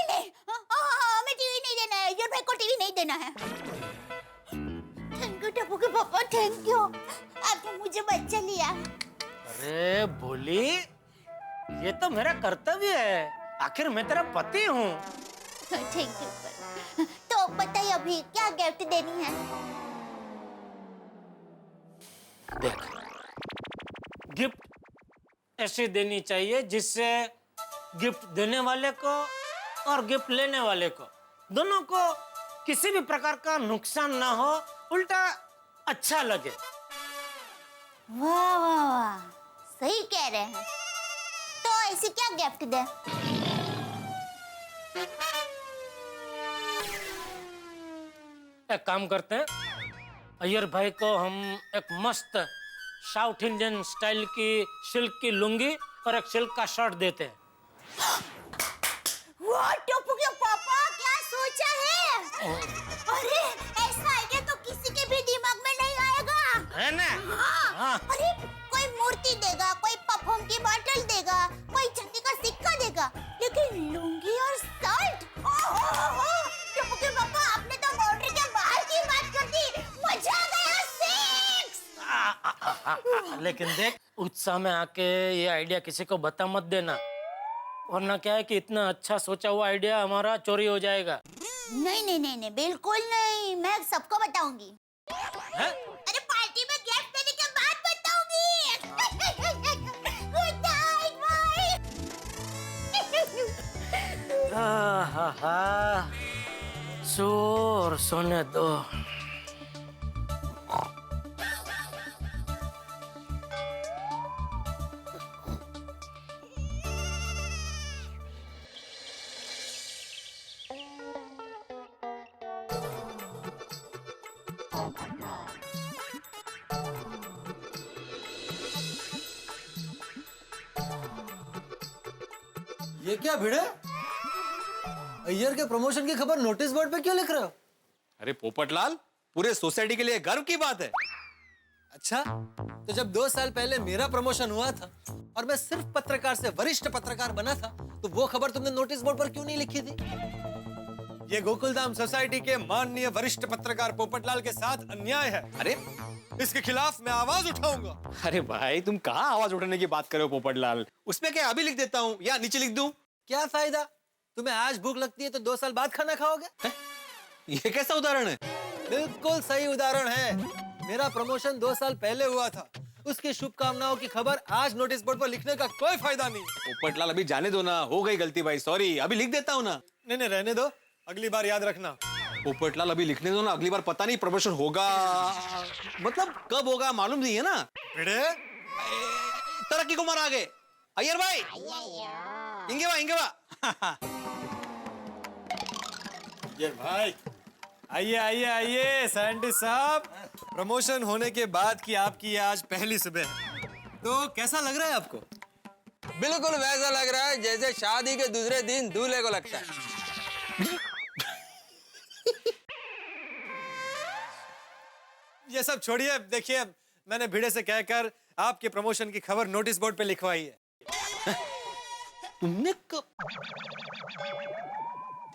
S4: नहीं, हमें टीवी नहीं देना है, अय्यर भाई को टीवी नहीं देना है। थैंक यू टप्पू के पापा, थैंक यू, आपने मुझे बच्चा लिया।
S1: अरे बोली, ये तो मेरा कर्तव्य है, आखिर मैं तेरा पति हूँ।
S4: Thank you. तो बताइए अभी क्या गिफ्ट देनी है?
S1: देख, गिफ्ट ऐसी देनी चाहिए जिससे गिफ्ट देने वाले को और गिफ्ट लेने वाले को दोनों को किसी भी प्रकार का नुकसान ना हो, उल्टा अच्छा लगे।
S4: वाह वाह वाह, सही कह रहे हैं। तो ऐसी क्या गिफ्ट दे?
S1: एक काम करते हैं, अय्यर भाई को हम एक मस्त साउथ इंडियन स्टाइल की सिल्क की लुंगी और एक सिल्क का शर्ट देते हैं।
S4: वाह टप्पू के पापा, क्या सोचा है? अरे ऐसा आइडिया तो किसी के भी दिमाग में नहीं आएगा,
S1: है ना?
S4: हाँ। अरे कोई मूर्ति देगा, कोई परफ्यूम की बोतल देगा, कोई चांदी का सिक्का देगा, लेकिन लुंगी और शर्ट? टप्पू के पापा, आपने तो बाउंड्री के बाहर की बात कर दी, मजा आ गया।
S1: लेकिन देख, उत्साह में आके ये आइडिया किसी को बता मत देना, वरना क्या है कि इतना अच्छा सोचा हुआ आइडिया हमारा चोरी हो जाएगा।
S4: नहीं नहीं नहीं नहीं, बिल्कुल नहीं, मैं सबको बताऊंगी। अरे पार्टी में गिफ्ट देने के बाद बताऊंगी। Good night bye.
S1: शोर सोने दो।
S18: ये क्या भिड़े? अय्यर के प्रमोशन की खबर नोटिस बोर्ड पे क्यों लिख रहे हो?
S5: अरे पोपटलाल, पूरे सोसाइटी के लिए गर्व की बात है।
S18: अच्छा, तो जब 2 साल पहले मेरा प्रमोशन हुआ था और मैं सिर्फ पत्रकार से वरिष्ठ पत्रकार बना था, तो वो खबर तुमने नोटिस बोर्ड पर क्यों नहीं लिखी थी? ये गोकुलधाम सोसाइटी के माननीय वरिष्ठ पत्रकार पोपटलाल के साथ अन्याय है।
S5: अरे,
S18: इसके खिलाफ मैं आवाज उठाऊंगा।
S5: अरे भाई, तुम कहाँ आवाज उठाने की बात कर रहे हो पोपटलाल? उसमें क्या अभी लिख देता हूँ या नीचे लिख दूं?
S18: क्या फायदा? तुम्हें आज भूख लगती है तो 2 साल बाद खाना खाओगे?
S5: ये कैसा उदाहरण है?
S18: बिल्कुल सही उदाहरण है। मेरा प्रमोशन 2 साल पहले हुआ था, उसकी शुभकामनाओं की खबर आज नोटिस बोर्ड पर लिखने का कोई फायदा नहीं।
S5: पोपटलाल, अभी जाने दो ना, हो गई गलती भाई, सॉरी, अभी लिख देता हूँ ना।
S18: नहीं नहीं, रहने दो, अगली बार याद रखना।
S5: पोपटलाल, अभी लिखने दो ना, अगली बार पता नहीं प्रमोशन होगा, मतलब कब होगा मालूम नहीं है ना। तरक्की कुमार आ गए। अय्यर भाई, इंगेवा
S18: ये भाई, आइए आइए आइए साइंटिस्ट साहब, प्रमोशन होने के बाद की आपकी ये आज पहली सुबह है, तो कैसा लग रहा है आपको?
S2: बिल्कुल वैसा लग रहा है जैसे शादी के दूसरे दिन दूल्हे को लगता है।
S18: ये सब छोड़िए, देखिए मैंने भिड़े से कहकर आपके प्रमोशन की खबर नोटिस बोर्ड पे लिखवाई है।
S5: तुमने कब?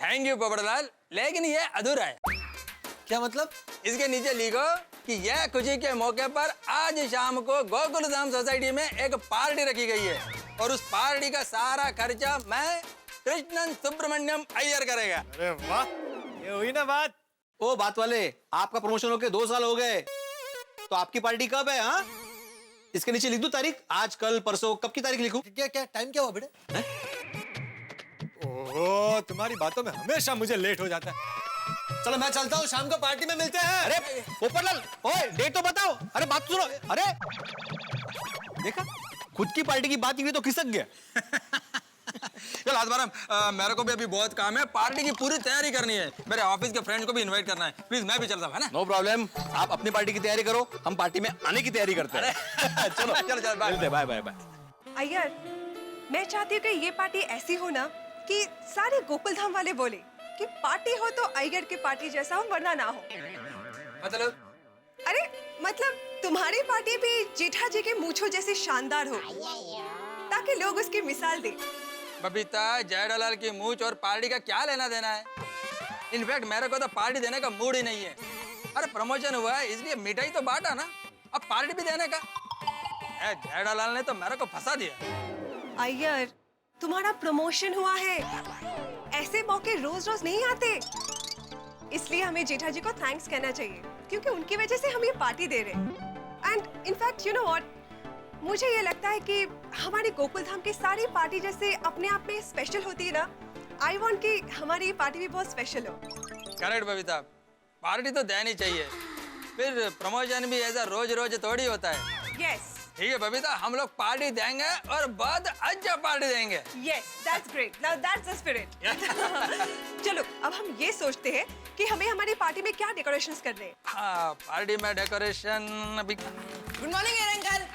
S2: थैंक यू पोपटलाल, लेकिन ये अधूरा है।
S18: क्या मतलब?
S2: इसके नीचे लिखो कि यह खुशी के मौके पर आज शाम को गोकुलधाम सोसाइटी में एक पार्टी रखी गई है और उस पार्टी का सारा खर्चा मैं कृष्णन सुब्रमण्यम अय्यर करेगा।
S18: अरे वाह, ये हुई ना बात।
S5: ओ बात वाले, आपका प्रमोशन होके 2 साल हो गए, तो आपकी पार्टी कब है? हाँ, इसके नीचे लिख दूं तारीख, आज कल परसों, कब की तारीख लिखूं?
S18: क्या क्या टाइम क्या हुआ बेटे? ओह, तुम्हारी बातों में हमेशा मुझे लेट हो जाता है। चलो मैं चलता हूँ, शाम को पार्टी में मिलते हैं।
S5: अरे पोपटलाल, ओए डेट तो बताओ। अरे बात सुनो। अरे देखा, खुद की पार्टी की बात की तो खिसक गया।
S2: चल आत्माराम, मेरे को भी अभी बहुत काम है, पार्टी की पूरी तैयारी करनी है, मेरे ऑफिस के फ्रेंड को भी इनवाइट करना है, प्लीज मैं भी चलता हूँ, है ना?
S5: नो प्रॉब्लम, आप अपनी पार्टी की तैयारी करो, हम पार्टी में आने की तैयारी करते हैं।
S2: चलो चल bye
S5: bye bye bye.
S3: Iyer, मैं चाहती हूँ कि ये पार्टी ऐसी हो ना कि सारे गोकुल धाम वाले बोले कि पार्टी हो तो अय्यर की पार्टी जैसा हो, वरना ना हो।
S2: मतलब?
S3: अरे मतलब तुम्हारी पार्टी भी जेठा जी के मूंछों जैसी शानदार हो, ताकि लोग उसकी मिसाल दें।
S2: बबीता, जेठालाल की मूंछ और पार्टी का क्या लेना देना है? इनफैक्ट मेरे को तो पार्टी देने का मूड ही नहीं है। अरे प्रमोशन हुआ है इसलिए मिठाई तो बांटा ना, अब पार्टी भी देने का। जेठालाल ने तो मेरे को फंसा दिया।
S3: अय्यर, तुम्हारा प्रमोशन हुआ है, ऐसे मौके रोज रोज नहीं आते, इसलिए हमें जेठा जी को थैंक्स कहना चाहिए, क्योंकि उनकी वजह से हम ये पार्टी दे रहे हैं। And in fact you know what, मुझे ये लगता है कि हमारी गोकुल धाम की सारी पार्टी जैसे अपने आप में स्पेशल होती है ना, आई वांट कि हमारी ये पार्टी भी बहुत स्पेशल हो।
S2: करेक्ट बबीता, पार्टी तो देनी चाहिए, फिर प्रमोशन भी ऐसा रोज रोज थोड़ी होता है।
S3: यस
S2: ठीक है बबीता, हम लोग पार्टी देंगे और बहुत अच्छा पार्टी देंगे।
S3: Yes, that's great, now that's the spirit. चलो अब हम ये सोचते हैं कि हमें हमारी पार्टी में क्या डेकोरेशंस करने हैं।
S2: हाँ, पार्टी में डेकोरेशन अभी।
S16: Good morning uncle.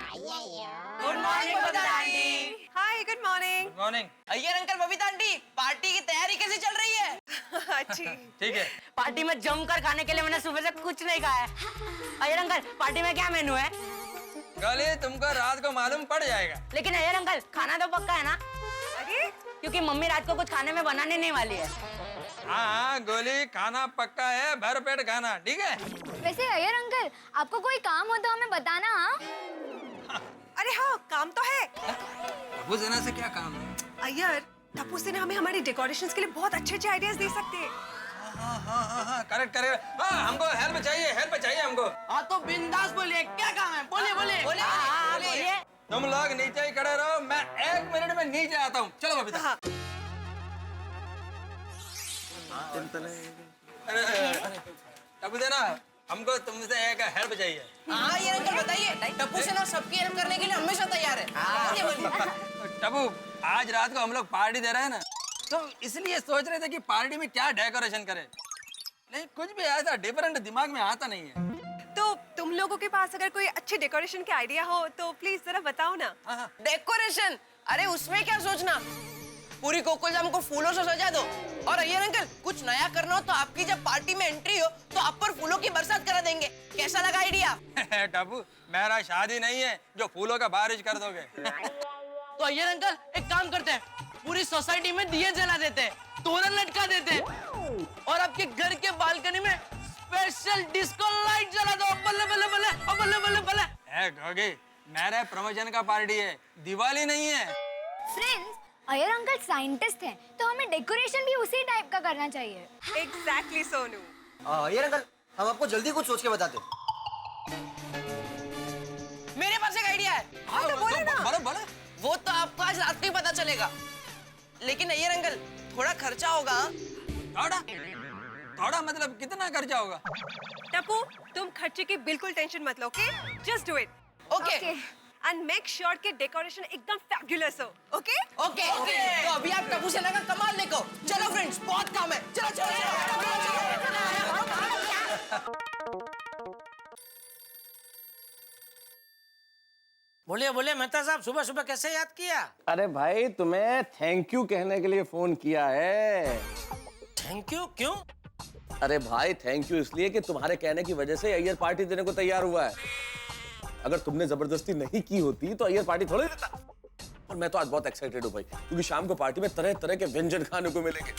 S3: Good morning Babita aunty. Hi, good morning.
S2: Good morning.
S16: Iyer uncle, Babita aunty, party की तैयारी कैसी चल रही है?
S3: अच्छी।
S2: ठीक है।
S19: पार्टी में जमकर खाने के लिए मैंने सुबह से कुछ नहीं खाया है। अय्यर अंकल, पार्टी में क्या मेनू है?
S2: गली तुमको रात को मालूम पड़ जाएगा।
S19: लेकिन अय्यर अंकल, खाना तो पक्का है ना?
S3: अरे
S19: क्योंकि मम्मी रात को कुछ खाने में बनाने नहीं वाली है।
S2: हाँ गोली, खाना पक्का है, भर पेट खाना, ठीक है?
S4: वैसे अय्यर अंकल, आपको कोई काम हो तो हमें बताना। हाँ
S3: अरे हाँ, काम तो है।
S2: टप्पू सेना से क्या काम है?
S3: अय्यर, टप्पू सेना हमें हमारी डेकोरेशंस के लिए बहुत अच्छे आइडियाज दे सकते हैं।
S2: हाँ, करेक्ट। हाँ, हमको हेल्प चाहिए हमको।
S16: हाँ तो बिंदास बोलिए, क्या काम है? बोलिए।
S2: तुम लोग नीचे ही खड़े रहो, मैं 1 मिनट में नीचे आता हूँ। चलो बबीता।
S3: हाँ।
S2: टप्पू सेना, हमको तुमसे एक हेल्प चाहिए।
S16: हाँ ये अंकल बताइए, टप्पू सेना सबकी हेल्प करने के लिए हमेशा तैयार है। बोलिए।
S2: टप्पू, आज रात को हम लोग पार्टी दे रहे हैं ना, तो इसलिए सोच रहे थे कि पार्टी में क्या डेकोरेशन करें, नहीं कुछ भी ऐसा डिफरेंट दिमाग में आता नहीं है।
S3: तो तुम लोगों के पास अगर कोई अच्छे डेकोरेशन के आइडिया हो तो प्लीज जरा बताओ ना।
S16: डेकोरेशन? अरे उसमें क्या सोचना, पूरी गोकुल धाम को फूलों से सजा दो। और अय्यर अंकल, कुछ नया करना हो तो आपकी जब पार्टी में एंट्री हो तो आप पर फूलों की बरसात करा देंगे। कैसा लगा आइडिया?
S2: टप्पू, मेरा शादी नहीं है जो फूलों का बारिश कर दोगे।
S16: तो अय्यर अंकल, एक काम करते हैं, पूरी सोसाइटी में दिए जला देते हैं, तोरण लटका देते हैं, और आपके घर के बालकनी में स्पेशल डिस्को लाइट जला दो। बल्ले बल्ले बल्ले, बल्ले बल्ले बल्ले।
S2: गोगी, मेरे प्रमोशन का पार्टी है, दिवाली नहीं है।
S4: फ्रेंड्स, अय्यर अंकल साइंटिस्ट हैं, तो हमें डेकोरेशन भी उसी टाइप का करना चाहिए।
S3: एग्जैक्टली सोनू।
S16: अय्यर अंकल, हम आपको जल्दी कुछ सोच के बताते हैं। मेरे पास एक आइडिया है।
S3: हाँ तो बोलो ना।
S2: बोलो।
S16: वो तो आपको आज रात को ही पता चलेगा, लेकिन अय्यर अंकल थोड़ा खर्चा होगा।
S2: थोड़ा मतलब कितना खर्चा होगा?
S3: टप्पू, तुम खर्चे की बिल्कुल टेंशन मत लो, okay? Just do it.
S16: Okay.
S3: And make sure कि डेकोरेशन एकदम फैबुलस हो, ओके?
S16: ओके। तो अभी आप टप्पू सेना का कमाल देखो। चलो फ्रेंड्स, बहुत काम है। चलो।
S1: बोलिए मेहता साहब, सुबह सुबह कैसे याद किया?
S13: अरे भाई, तुम्हें थैंक यू कहने के लिए फोन किया है।
S1: Thank you? क्यों?
S13: अरे भाई, थैंक यू इसलिए कि तुम्हारे कहने की वजह से अय्यर पार्टी देने को तैयार हुआ है। अगर तुमने जबरदस्ती नहीं की होती तो अय्यर पार्टी थोड़ी देता। और मैं तो आज बहुत एक्साइटेड हूँ भाई, क्योंकि शाम को पार्टी में तरह तरह के व्यंजन खाने को मिलेंगे,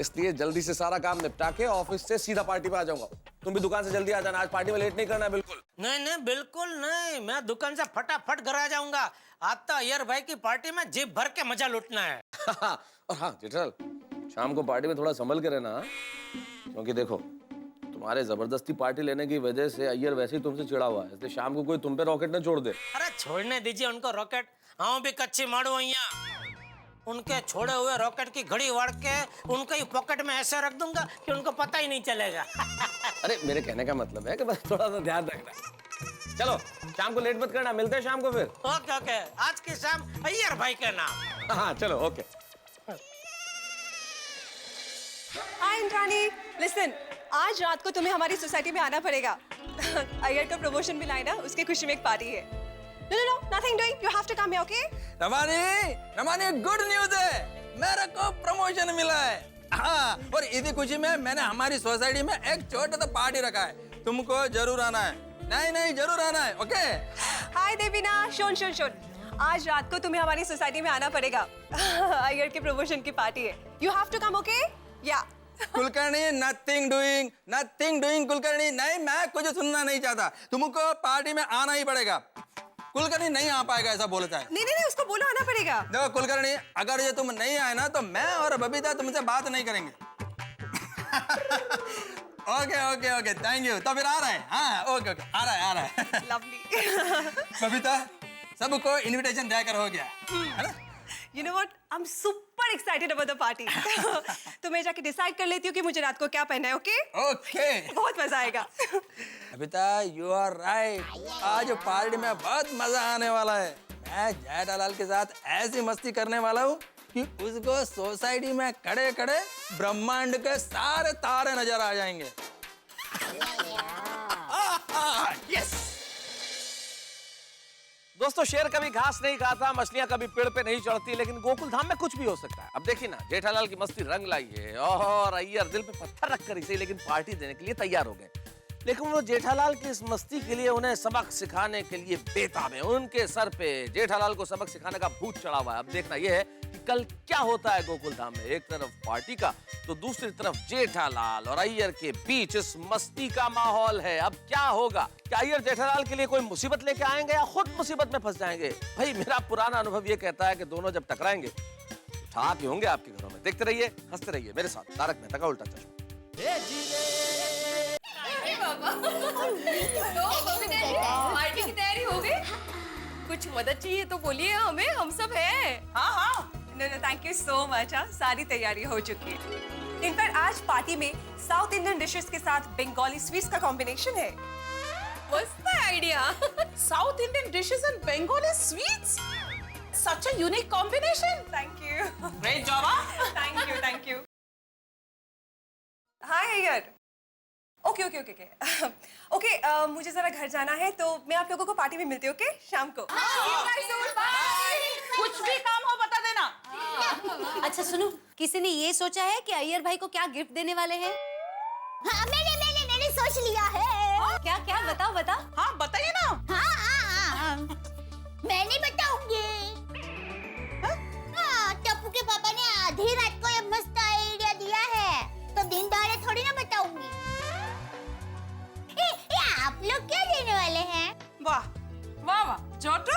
S13: इसलिए जल्दी से सारा काम निपटा के ऑफिस से सीधा पार्टी पे आ जाऊंगा। तुम भी दुकान से जल्दी आ जाना, आज पार्टी में लेट नहीं करना बिल्कुल।
S1: नहीं बिल्कुल नहीं, मैं दुकान से फटाफट घर आ जाऊंगा। आज तो अय्यर भाई की पार्टी में जी भर के मजा लूटना है।
S13: और हाँ जेठल, शाम को पार्टी में थोड़ा संभल के रहना, क्योंकि देखो तुम्हारे जबरदस्ती पार्टी लेने की वजह से अय्यर वैसे ही तुमसे चिढ़ा हुआ है, इसलिए शाम को कोई तुम पे रॉकेट न छोड़ दे।
S1: अरे छोड़ने दीजिए उनको रॉकेट, हाँ भी कच्ची मारू अइया। उनके छोड़े हुए रॉकेट की घड़ी वाड़ के उनके ही पॉकेट में ऐसे रख दूंगा कि उनको पता ही नहीं चलेगा।
S13: अरे मेरे कहने का मतलब है कि बस थोड़ा सा ध्यान रखना। चलो शाम को लेट मत करना, मिलते हैं शाम को फिर।
S1: ओके, आज की शाम अय्यर भाई के नाम।
S13: हाँ चलो ओके।
S3: हाय इंद्रानी, लिसन, आज रात को तुम्हें हमारी सोसाइटी में आना पड़ेगा। अय्यर का प्रमोशन मिला है ना, उसकी खुशी में एक पार्टी है। No, nothing doing. You have to come here, okay?
S2: Ramani good news है, मेरे को प्रमोशन मिला है। हाँ, और इसी खुशी में मैंने हमारी सोसाइटी में एक छोटा सा पार्टी रखा है, तुमको जरूर आना है। नहीं जरूर आना है, ओके?
S3: हाय देवीना, शोन, आज रात को तुम्हें हमारी सोसाइटी में आना पड़ेगा। अय्यर के प्रमोशन की पार्टी है। You have to come, okay? Yeah.
S2: Kulkarni, nothing doing Kulkarni, नहीं, मैं कुछ सुनना नहीं चाहता, तुमको पार्टी में आना ही पड़ेगा। कुलकर्णी नहीं आ पाएगा ऐसा बोलता है।
S3: नहीं, उसको बोलो आना पड़ेगा।
S2: देखो कुलकर्णी, अगर ये तुम नहीं आए ना तो मैं और बबीता तुमसे बात नहीं करेंगे। Okay, thank you. तो फिर आ रहा है? हाँ, ओके, आ रहा है।
S3: लवली।
S2: बबीता, सबको इनविटेशन देकर हो गया, है ना?
S3: You know what? I'm super excited about the party. तो मैं जाके डिसाइड कर लेती हूँ कि मुझे रात को क्या पहनना है, ओके?
S2: ओके।
S3: बहुत मजा आएगा।
S2: Babita, you are right. आज पार्टी में बहुत मजा आने वाला है। मैं जेठालाल के साथ ऐसी मस्ती करने वाला हूँ कि उसको सोसाइटी में खड़े ब्रह्मांड के सारे तारे नजर आ जाएंगे।
S13: यस। दोस्तों, शेर कभी घास नहीं खाता, मछलियां कभी पेड़ पे नहीं चढ़ती, लेकिन गोकुल धाम में कुछ भी हो सकता है। अब देखिए ना, जेठालाल की मस्ती रंग लाई है और अय्यर दिल पे पत्थर रखकर इसे लेकिन पार्टी देने के लिए तैयार हो गए। लेकिन वो जेठालाल की इस मस्ती के लिए उन्हें सबक सिखाने के लिए बेताब है। उनके सर पे जेठालाल को सबक सिखाने का भूत चढ़ा हुआ है। अब देखना यह है कि कल क्या होता है गोकुल धाम में। एक तरफ पार्टी का तो दूसरी तरफ जेठालाल और अय्यर के बीच इस मस्ती का माहौल है। अब क्या होगा? क्या अय्यर जेठालाल के लिए कोई मुसीबत लेके आएंगे या खुद मुसीबत में फंस जाएंगे? भाई, मेरा पुराना अनुभव ये कहता है कि दोनों जब टकराएंगे ठाक होंगे आपके घरों में। देखते रहिए, हंसते रहिए मेरे साथ तारक मेहता का उल्टा चश्मा।
S8: पार्टी की तैयारी हो गई? कुछ मदद चाहिए तो बोलिए हमें, हम सब हैं।
S3: हाँ। No, thank you so much. सारी तैयारी हो चुकी है। इनफैक्ट आज पार्टी में साउथ इंडियन डिशेस के साथ बंगाली स्वीट्स का कॉम्बिनेशन है।
S8: मस्त idea.
S9: South Indian dishes and Bengali sweets, such a unique combination.
S3: Thank you.
S9: Great job.
S3: Thank you. Hi Iyer. Okay, मुझे जरा घर जाना है, तो मैं आप लोगों को पार्टी में मिलती हूँ, ओके? शाम को।
S9: कुछ भी काम हो बता देना।
S17: अच्छा सुनो, किसी ने ये सोचा है कि अय्यर भाई को क्या गिफ्ट देने वाले हैं?
S4: हाँ, मैंने सोच लिया है।
S17: क्या बताओ।
S9: हाँ, बताइए ना।
S4: हाँ, मैं नहीं बताऊंगी। हाँ, टप्पू के पापा ने आधी रात को ये मस्त आइडिया दिया है, तो दिन दहाड़े थोड़ी ना बताऊंगी। आप लोग क्या देने वाले हैं?
S9: वाह, छोटू,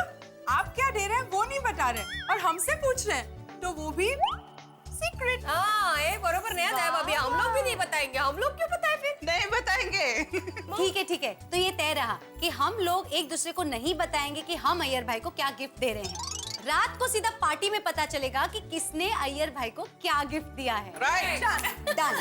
S9: आप क्या दे रहे हैं वो नहीं बता रहे और हमसे पूछ रहे हैं, तो वो भी सीक्रेट।
S8: हाँ, ये बरोबर नया था भाभी, हम लोग भी नहीं बताएंगे। हम लोग क्यों बताएं फिर?
S9: नहीं बताएंगे।
S17: ठीक है, तो ये तय रहा कि हम लोग एक दूसरे को नहीं बताएंगे कि हम अय्यर भाई को क्या गिफ्ट दे रहे हैं। रात को सीधा पार्टी में पता चलेगा कि किसने अय्यर भाई को क्या गिफ्ट दिया है।
S9: राइट।
S17: डन।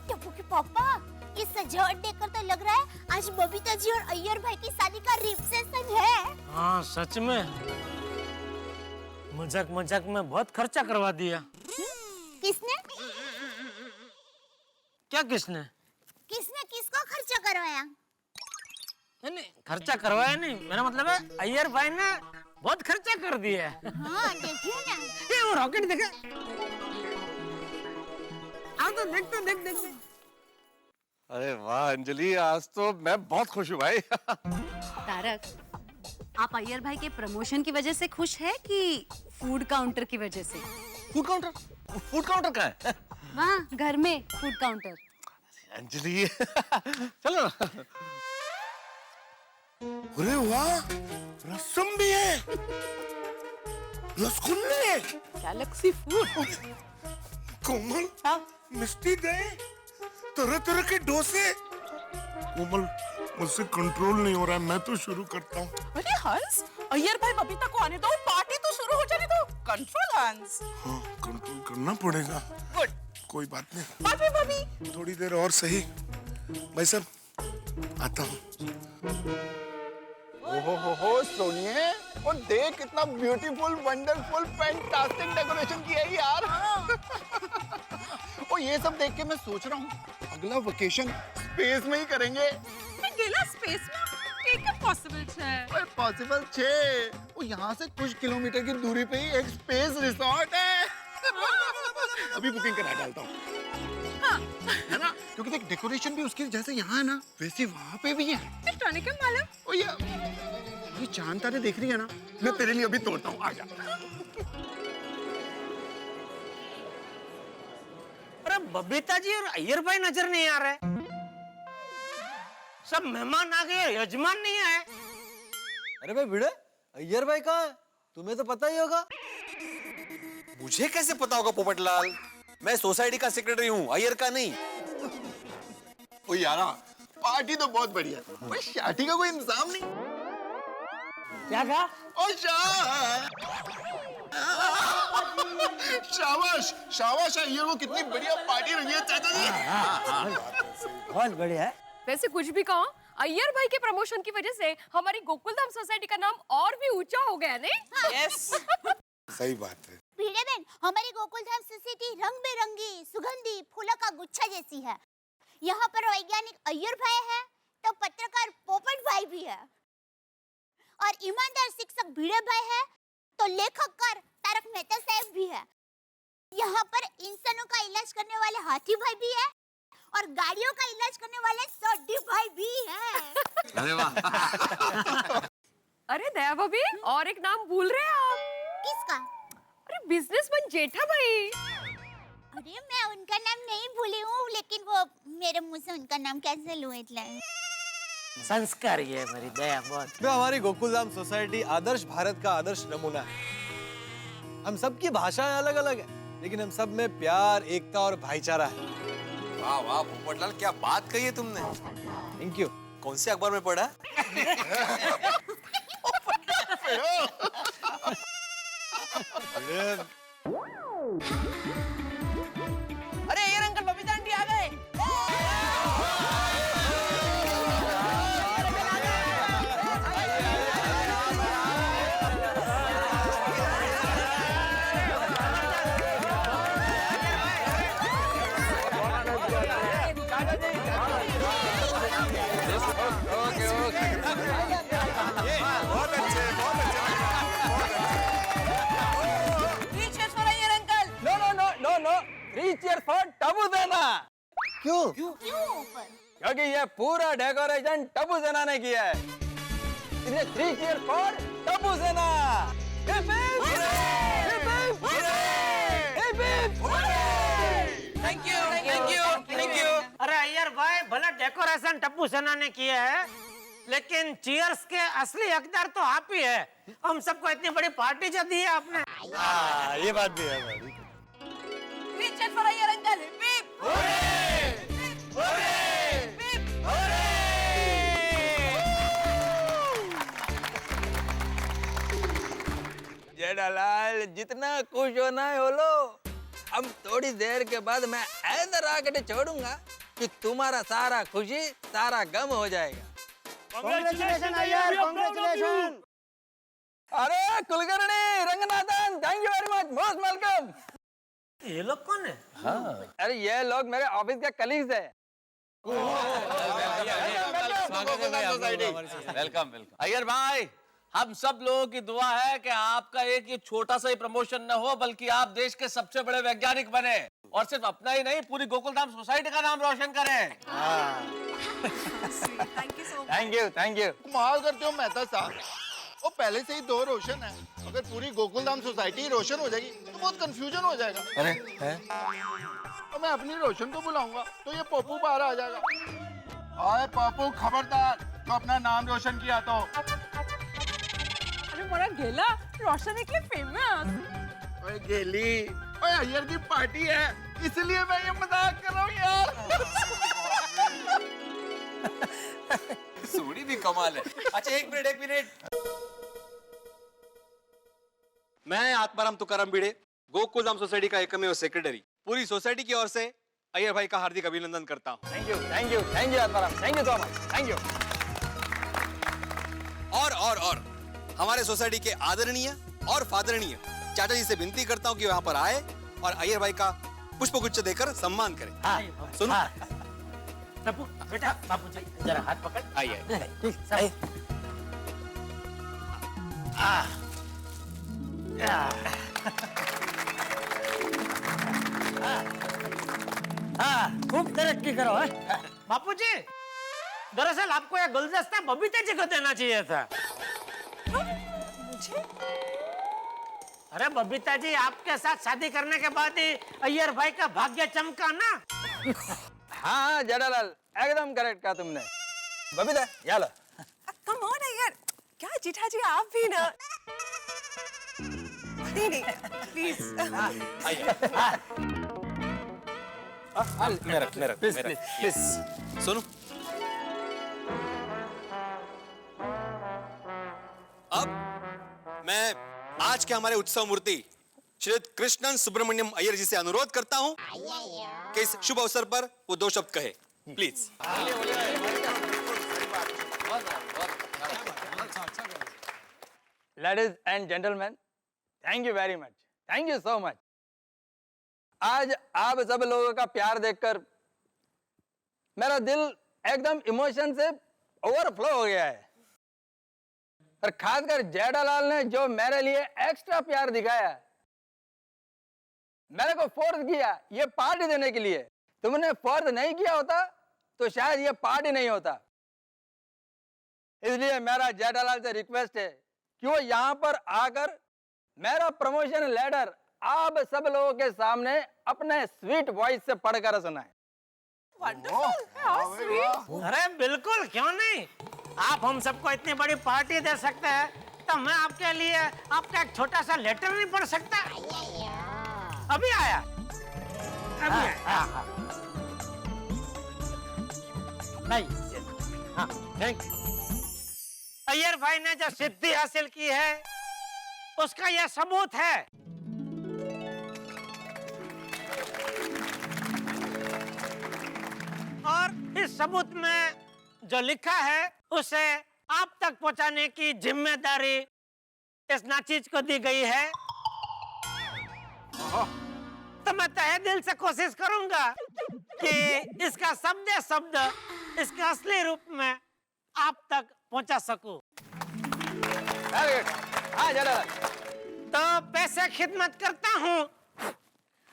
S4: टप्पू के पापा, ये सजावट देखकर तो लग रहा है आज बबीता जी और अय्यर भाई की शादी का रिसेप्शन है।
S1: हाँ, सच में मजाक में बहुत खर्चा करवा दिया।
S4: किसने किसको खर्चा करवाया?
S1: नहीं, खर्चा करवाया नहीं, मेरा मतलब है अय्यर भाई ने बहुत खर्चा कर दिया।
S4: हाँ, देखिए ना।
S1: ये वो रॉकेट देखे? आओ तो देख।
S13: अरे वाह अंजलि, आज तो मैं बहुत खुश हूँ भाई।
S17: तारक, आप अय्यर भाई के प्रमोशन की वजह से खुश है कि फूड काउंटर की वजह से?
S13: फूड काउंटर कहाँ है?
S17: वहाँ घर में फूड काउंटर।
S13: अंजलि चलो ना।
S15: अरे वाह, रसम भी है, रसगुल्ले,
S9: गैलेक्सी फूड।
S15: कोमल मिष्टी दे, तरह तरह के डोसे। कोमल मुझसे कंट्रोल नहीं हो रहा है, मैं तो शुरू करता हूँ।
S9: अरे हंस, अय्यर भाई बबीता को आने दो, पार्टी तो शुरू हो जाने दो। कंट्रोल हंस।
S15: हाँ कंट्रोल करना पड़ेगा।
S9: गुड,
S15: कोई बात नहीं।
S9: बबी बबी
S15: थोड़ी देर और सही, भाई साहब आता हूँ।
S10: ओहो सोनिए, और देख कितना ब्यूटीफुल, वंडरफुल, फैंटास्टिक डेकोरेशन किया है यार। और ये सब देख के मैं सोच रहा हूँ अगला वेकेशन स्पेस में ही करेंगे।
S9: गेला स्पेस में केक पॉसिबल है।
S10: पॉसिबल छे, वो यहाँ से कुछ किलोमीटर की दूरी पे ही एक स्पेस रिसोर्ट है। अभी बुकिंग करा डालता हूँ, है ना? क्योंकि देख डेकोरेशन भी उसके जैसे यहाँ है ना, वैसे वहाँ पे भी है।
S9: टॉनिक क्या मालूम?
S10: ओ ये चांद तारे देख रही है ना, मैं तेरे लिए अभी तोड़ता हूँ, आजा।
S1: अरे बबीता जी और अय्यर भाई नजर नहीं आ रहे। सब मेहमान आ गए, यजमान नहीं आए।
S18: अरे भाई भिड़े, अय्यर भाई कहाँ है? तुम्हें तो पता ही होगा।
S5: मुझे कैसे पता होगा पोपटलाल? मैं सोसाइटी का सेक्रेटरी हूँ, अय्यर का नहीं।
S10: ओ यारा, पार्टी तो बहुत बढ़िया है, पर शादी का कोई इंतजाम नहीं।
S19: क्या कहा?
S10: ओ शाबाश शाबाश, अय्यर वो कितनी बढ़िया पार्टी रही है चाचा जी।
S19: बहुत बढ़िया है।
S8: वैसे कुछ भी कहो, अय्यर भाई के प्रमोशन की वजह से हमारी गोकुलधाम सोसाइटी का नाम और भी ऊंचा हो गया नहीं?
S9: यस।
S15: सही बात है।
S4: भिड़े बहन, हमारी गोकुलधाम सोसाइटी रंग बिरंगी सुगंधी फूलों का गुच्छा जैसी है। यहाँ पर वैज्ञानिक अय्यर भाई है, तो पत्रकार पोपट भाई भी है, और ईमानदार शिक्षक भिड़े भाई है, तो लेखककार तारक मेहता साहब भी है। यहाँ पर इंसानों का इलाज करने वाले हाथी भाई भी है, और गाड़ियों का इलाज करने वाले सोडी भाई भी है।
S5: अरे वाह।
S8: अरे दया भाभी, और एक नाम भूल रहे हैं आप।
S4: किसका?
S8: अरे बिजनेसमैन जेठा भाई।
S4: अरे मैं उनका नाम नहीं भूली हूँ, लेकिन वो मेरे मुंह से उनका नाम कैंसिल हुए इतला।
S1: संस्कार ये मेरी दया बहुत।
S18: तो हमारी गोकुलधाम सोसाइटी आदर्श भारत का आदर्श नमूना है। हम सबकी भाषाएं अलग अलग है, लेकिन हम सब में प्यार, एकता और भाईचारा है।
S5: वाह वाह पोपटलाल, क्या बात कही है तुमने।
S18: Thank you.
S5: कौन से अखबार में पढ़ा?
S16: अरे अय्यर अंकल, बबीता आंटी आ गए।
S5: बहुत अच्छे, बहुत अच्छे।
S2: थ्री चीयर्स फॉर टबू सेना।
S18: क्यों?
S2: क्योंकि ये पूरा डेकोरेशन टबू सेना ने किया है, इसलिए थ्री चीयर्स फॉर टबू सेना।
S16: Thank you, thank you, thank you.
S1: अरे अय्यर भाई, भले डेकोरेशन टप्पू सेना ने किया है, लेकिन चीयर्स के असली हकदार तो आप ही है। हम सबको इतनी बड़ी पार्टी जो दी है आपने।
S18: ये बात भी है भाई।
S16: Reach for Iyer uncle. Beep.
S2: Jethalal, जितना खुश होना है हो लो। अब थोड़ी देर के बाद मैं ऐसा राकेट छोड़ूंगा कि तुम्हारा सारा खुशी सारा गम हो जाएगा।
S19: Congratulation Iyer, congratulation.
S2: अरे Kulkarni, Ranganathan, thank you very much, most welcome.
S1: ये लोग कौन है?
S2: हाँ। अरे ये लोग मेरे ऑफिस के कलीग्स हैं।
S13: Welcome welcome. अय्यर भाई, हम सब लोगों की दुआ है कि आपका एक ये छोटा सा ही प्रमोशन न हो, बल्कि आप देश के सबसे बड़े वैज्ञानिक बने, और सिर्फ अपना ही नहीं, पूरी गोकुलधाम सोसाइटी का नाम रोशन करें।
S2: Thank you.
S10: कमाल करते हो मेहता साहब, वो पहले से ही दो रोशन है। अगर पूरी गोकुलधाम सोसाइटी रोशन हो जाएगी तो बहुत कंफ्यूजन हो जाएगा।
S18: अरे है?
S10: तो मैं अपनी रोशन को बुलाऊंगा तो ये पप्पू बाहर आ जाएगा। ओए पप्पू, खबरदार, तो अपना नाम रोशन किया तो।
S8: अरे बड़ा गेला, रोशन के लिए फेमस।
S10: ओए गेली, ओए अय्यर की पार्टी है, इसलिए मैं ये मजाक कर रहा हूँ यार।
S5: सोनी भी कमाल है। अच्छा एक मिनट। मैं आत्माराम तुकाराम भिड़े, गोकुलधाम सोसाइटी का एकमेव सेक्रेटरी, पूरी सोसाइटी की ओर से अय्यर भाई का हार्दिक अभिनंदन करता हूँ।
S2: Thank you Atmaram, thank you so much, thank you.
S5: और हमारे सोसाइटी के आदरणीय और फादरणीय चाचा जी से विनती करता हूँ कि वहाँ पर आए और अय्यर भाई का पुष्पगुच्छ देकर सम्मान करें। सुनो
S1: टप्पू, बेटा बापू जी जरा हाथ पकड़।
S5: आइए।
S19: खूब तरक्की करो है।
S1: बापू जी दरअसल आपको यह गुलदस्ता बबीता जी को देना चाहिए था।
S3: मुझे?
S1: अरे बबीता जी आपके साथ शादी करने के बाद ही अय्यर भाई का भाग्य चमका ना।
S2: हाँ जेठालाल, एकदम करेक्ट कहा तुमने। बबीता या लो।
S3: कम ऑन यार, क्या जेठा जी आप भी ना। नहीं प्लीज।
S5: मेरा प्लीज सुनो। अब मैं आज के हमारे उत्सव मूर्ति श्री कृष्णन सुब्रमण्यम अय्यर जी से अनुरोध करता हूं कि इस शुभ अवसर पर वो 2 शब्द कहे, please.
S2: Ladies and gentleman, thank you very much, thank you so much. आज आप सब लोगों का प्यार देखकर मेरा दिल एकदम इमोशन से ओवरफ्लो हो गया है। और खासकर जेठालाल ने जो मेरे लिए एक्स्ट्रा प्यार दिखाया, मेरे को फोर्स किया ये पार्टी देने के लिए। तुमने फोर्स नहीं किया होता तो शायद ये पार्टी नहीं होता। इसलिए मेरा जेठालाल से रिक्वेस्ट है कि वो यहाँ पर आकर मेरा प्रमोशन लेटर आप सब लोगों के सामने अपने स्वीट वॉइस से पढ़कर सुनाए।
S1: अरे बिल्कुल, क्यों नहीं। आप हम सबको इतनी बड़ी पार्टी दे सकते हैं तो मैं आपके लिए आपका एक छोटा सा लेटर नहीं पढ़ सकता। अभी आया। नहीं, हाँ थैंक यू। अय्यर भाई ने जो सिद्धि हासिल की है उसका यह सबूत है। और इस सबूत में जो लिखा है उसे आप तक पहुंचाने की जिम्मेदारी इस नाचीज को दी गई है। तो मैं तहे दिल से कोशिश करूंगा कि इसका शब्द इसके असली रूप में आप तक पहुंचा सकूं। तो पैसे खिदमत करता हूं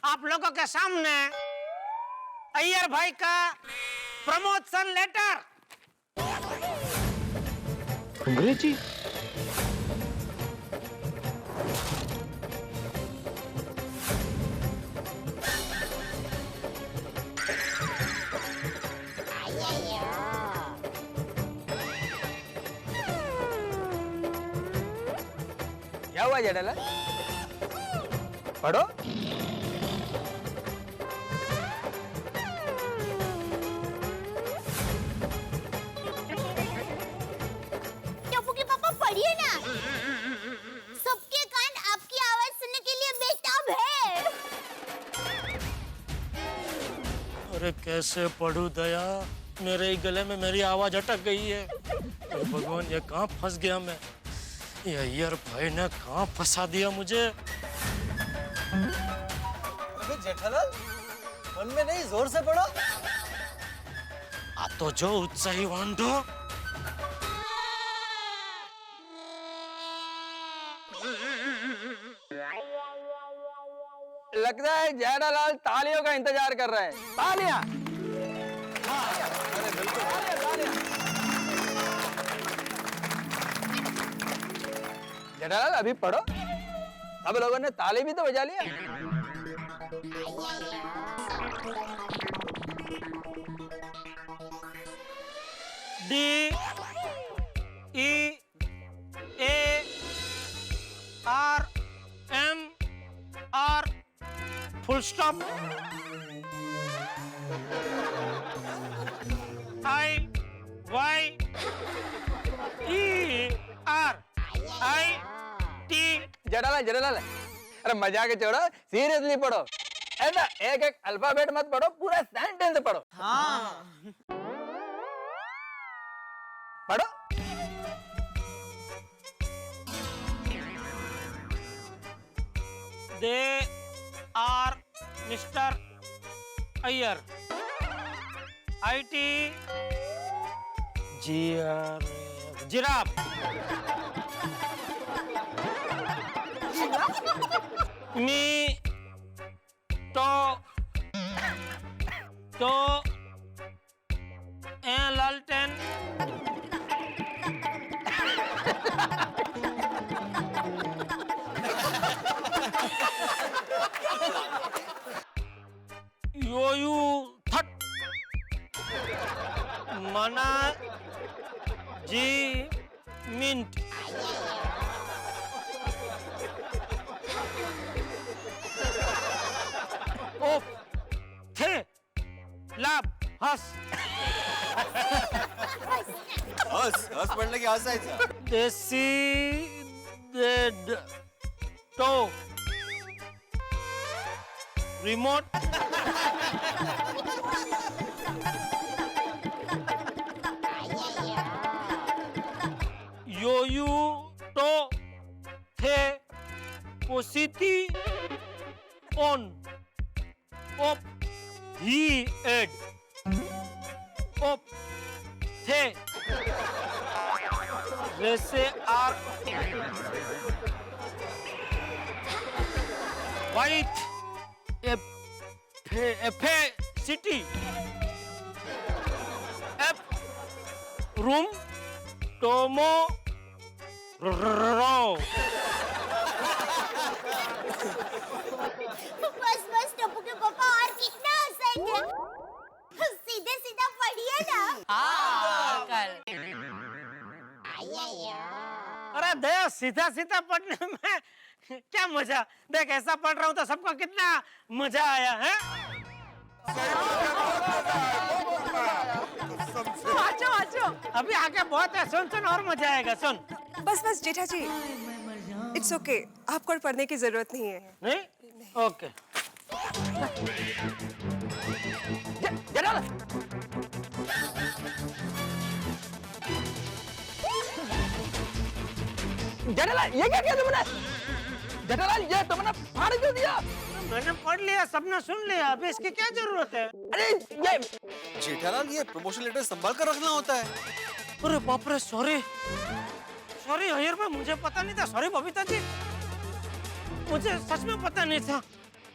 S1: आप लोगों के सामने अय्यर भाई का प्रमोशन लेटर।
S13: अंग्रेजी?
S2: क्या हुआ जेठालाल? पढ़ो।
S4: टप्पू के पापा पढ़िए ना। सबके कान आपकी आवाज सुनने के लिए बेताब है।
S1: अरे कैसे पढ़ूं दया, मेरे ही गले में मेरी आवाज अटक गई है। अरे भगवान, ये कहाँ फंस गया मैं। ये अय्यर भाई ने कहाँ फंसा दिया मुझे।
S18: अबे जेठालाल, मन में नहीं, जोर से पढ़ो।
S1: आ तो जो उत्साही वांडो।
S2: लगता है जेठालाल तालियों का इंतजार कर रहे हैं। तालियां। जेठालाल अभी पढ़ो। सब लोगों ने ताली भी तो बजा लिया।
S1: DEARMR stop. IYERIT।
S2: जेठालाल अरे मजाक छोड़ो, सीरियसली पढ़ो। है ना, एक एक अल्फाबेट मत पढ़ो, पूरा सेंटेंस पढ़ो। हाँ पढ़ो।
S1: They are Mr. Iyer. IT Giraffe। Me to Lalten। योयू थट मना जी मिंट। ओप थे लाभ हस।
S5: हस म्हणलं की हसायचं।
S1: देसी डेड टो रिमोट। योयू तो थे पोसिटी ऑन ऑफ ही एड ऑफ थे वैसे आर वाइट एफ सिटी एफ रूम टोमो
S4: बस टप्पू के पापा और कितना हंसाएंगे? सीधे सीधा पढ़िए ना।
S1: अरे दया, सीधा सीधा पढ़ने में क्या मजा। देख ऐसा पढ़ रहा हूँ तो सबको कितना मजा आया है।
S3: आजो आजो।
S1: अभी आगे बहुत है, सुन सुन और मजा आएगा। सुन
S3: बस जेठा जी, इट्स ओके, आपको और पढ़ने की जरूरत नहीं है।
S1: नहीं? ओके।
S2: जेठालाल ये क्या किया तुमने? जेठालाल ये तुमने फाड़ क्यों दिया?
S1: मैंने पढ़ लिया, सबने सुन लिया, अभी इसकी क्या जरूरत है?
S2: अरे ये
S5: जेठालाल, ये प्रमोशन लेटर संभाल कर रखना होता है।
S1: अरे बाप रे, सॉरी सॉरी अय्यर भाई, मुझे पता नहीं था। सॉरी बबीता जी, मुझे सच में पता नहीं था।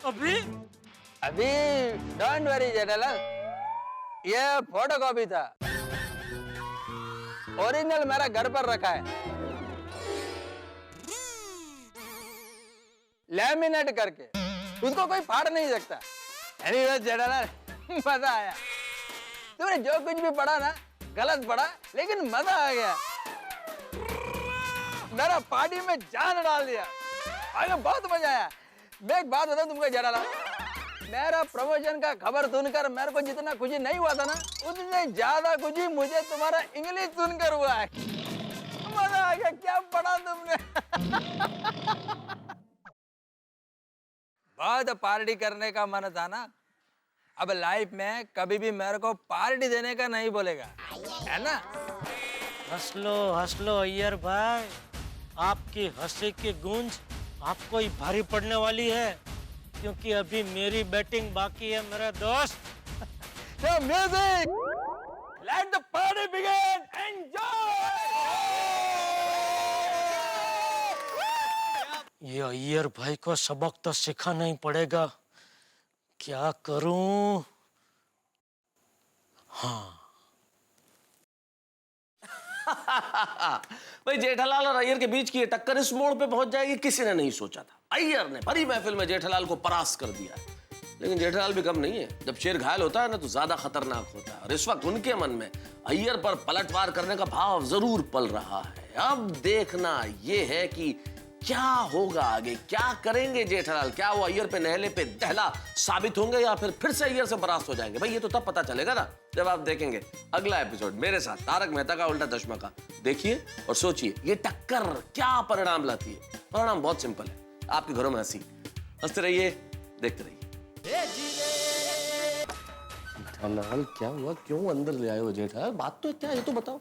S1: अभी
S2: डोंट वरी जेठालाल, ये फोटोकॉपी था, ओरिजिनल मेरा घर पर रखा है, लैमिनेट करके, उसको कोई फाड़ नहीं सकता। एनीवेज जेठालाल, मजा आया। तुमने जो कुछ भी पढ़ा ना, गलत पढ़ा, लेकिन मजा आ गया। मेरा पार्टी में जान डाल दिया, आगे बहुत मजा आया। मैं एक बात बताऊं तुमको जेठालाल, मेरा प्रमोशन का खबर सुनकर मेरे को जितना खुशी नहीं हुआ था ना, उतने ज्यादा खुशी मुझे तुम्हारा इंग्लिश सुनकर हुआ है। मजा आ गया, क्या पढ़ा तुमने। बहुत पार्टी करने का मन था ना, अब लाइफ में कभी भी मेरे को पार्टी देने का नहीं बोलेगा, है ना?
S1: हंस लो अय्यर भाई, आपकी हंसी की गूंज आपको ही भारी पड़ने वाली है, क्योंकि अभी मेरी बैटिंग बाकी है मेरा दोस्त।
S2: So music, let the party begin, enjoy!
S1: ये अय्यर भाई को सबक तो सिखाना ही पड़ेगा, क्या करूं? हाँ
S13: भाई, जेठालाल और अय्यर के बीच की ये टक्कर इस मोड़ पे पहुंच जाएगी, किसी ने नहीं सोचा था। अय्यर ने भरी महफिल में जेठालाल को परास्त कर दिया, लेकिन जेठालाल भी कम नहीं है। जब शेर घायल होता है ना, तो ज्यादा खतरनाक होता है, और इस वक्त उनके मन में अय्यर पर पलटवार करने का भाव जरूर पल रहा है। अब देखना ये है कि क्या होगा आगे, क्या करेंगे जेठालाल? क्या वो अय्यर पे नहले पे दहला साबित होंगे या फिर से अय्यर से बरास्त हो जाएंगे? भाई ये तो तब पता चलेगा ना जब आप देखेंगे अगला एपिसोड मेरे साथ तारक मेहता का उल्टा चश्मा का। देखिए और सोचिए ये टक्कर क्या परिणाम लाती है। परिणाम बहुत सिंपल है, आपके घरों में हंसी। हंसते रहिए, देखते रहिए। जेठालाल क्या हुआ, क्यों अंदर ले आए हो जेठालाल? बात तो क्या है ये तो बताओ।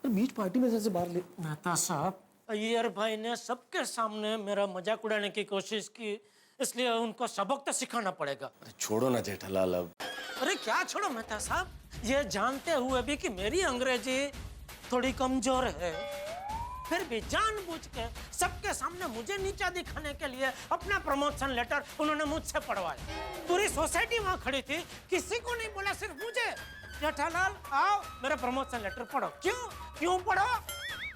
S13: बीच पार्टी में जैसे बाहर ले।
S1: मेहता साहब, अय्यर भाई ने सबके सामने मेरा मजाक उड़ाने की कोशिश की, इसलिए उनको सबक तो सिखाना पड़ेगा।
S13: अरे छोड़ो ना जेठालाल अब।
S1: अरे क्या छोड़ो मेहता साहब, ये जानते हुए भी कि मेरी अंग्रेजी थोड़ी कमजोर है, फिर भी जानबूझ के सबके सामने मुझे नीचा दिखाने के लिए अपना प्रमोशन लेटर उन्होंने मुझसे पढ़वाया। पूरी सोसाइटी वहां खड़ी थी, किसी को नहीं बोला, सिर्फ मुझे। जेठालाल आओ मेरा प्रमोशन लेटर पढ़ो। क्यों पढ़ो?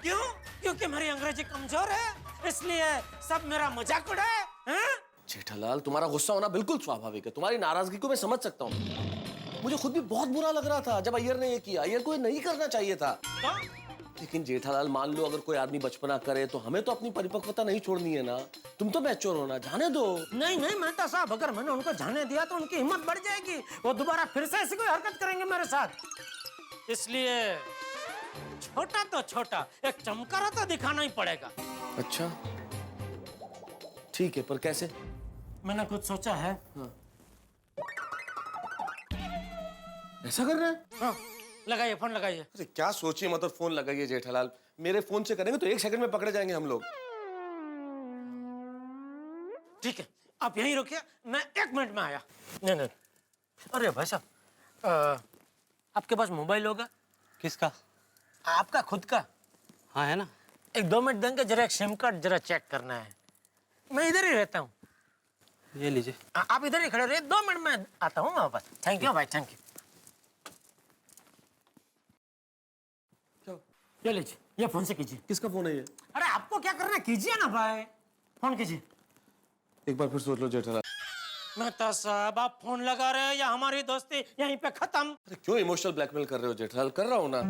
S1: क्योंकि मेरी अंग्रेजी कमजोर है, इसलिए सब मेरा मजाक उड़ाए।
S13: जेठालाल तुम्हारा गुस्सा होना बिल्कुल स्वाभाविक है, तुम्हारी नाराजगी को मैं समझ सकता हूँ। मुझे खुद भी बहुत बुरा लग रहा था जब अय्यर ने ये किया। अय्यर को ये नहीं करना चाहिए था। लेकिन जेठालाल मान लो अगर कोई आदमी बचपना करे तो हमें तो अपनी परिपक्वता नहीं छोड़नी है ना। तुम तो मैच्योर हो ना, जाने दो।
S1: नहीं मेहता साहब, अगर मैंने उनको जाने दिया तो उनकी हिम्मत बढ़ जाएगी, वो दोबारा फिर से ऐसी कोई हरकत करेंगे मेरे साथ। इसलिए छोटा तो छोटा एक चमकारा तो दिखाना ही पड़ेगा।
S13: अच्छा ठीक है, पर कैसे?
S1: मैंने कुछ सोचा है।
S13: हाँ। ऐसा कर रहे हैं?
S1: हाँ, लगाइए फोन लगाइए।
S13: अरे क्या सोचिए, मतलब फोन लगाइए जेठालाल। मेरे फोन से करेंगे तो 1 सेकंड में पकड़े जाएंगे हम लोग।
S1: ठीक है, आप यहीं रुकिए, मैं 1 मिनट में आया। नहीं अरे भाई साहब, आपके पास मोबाइल होगा?
S12: किसका?
S1: आपका खुद का?
S12: हाँ है ना।
S1: 1-2 मिनट देंगे, जरा एक सिम कार्ड जरा चेक करना है। मैं इधर ही रहता हूँ।
S12: ये लीजिए।
S1: आप इधर ही खड़े रहिए, 2 मिनट में आता हूँ वापस। थैंक यू भाई, थैंक यू। ये लीजिए, ये फोन से कीजिए।
S13: किसका फोन है ये?
S1: अरे आपको क्या करना है, कीजिए ना भाई, फोन कीजिए।
S13: एक बार फिर सोच लो जेठालाल।
S1: मेहता साहब, आप फोन लगा रहे हैं या हमारी दोस्ती यहीं पे खत्म?
S13: अरे क्यों इमोशनल ब्लैकमेल कर रहे हो जेठालाल? कर रहा हूँ ना।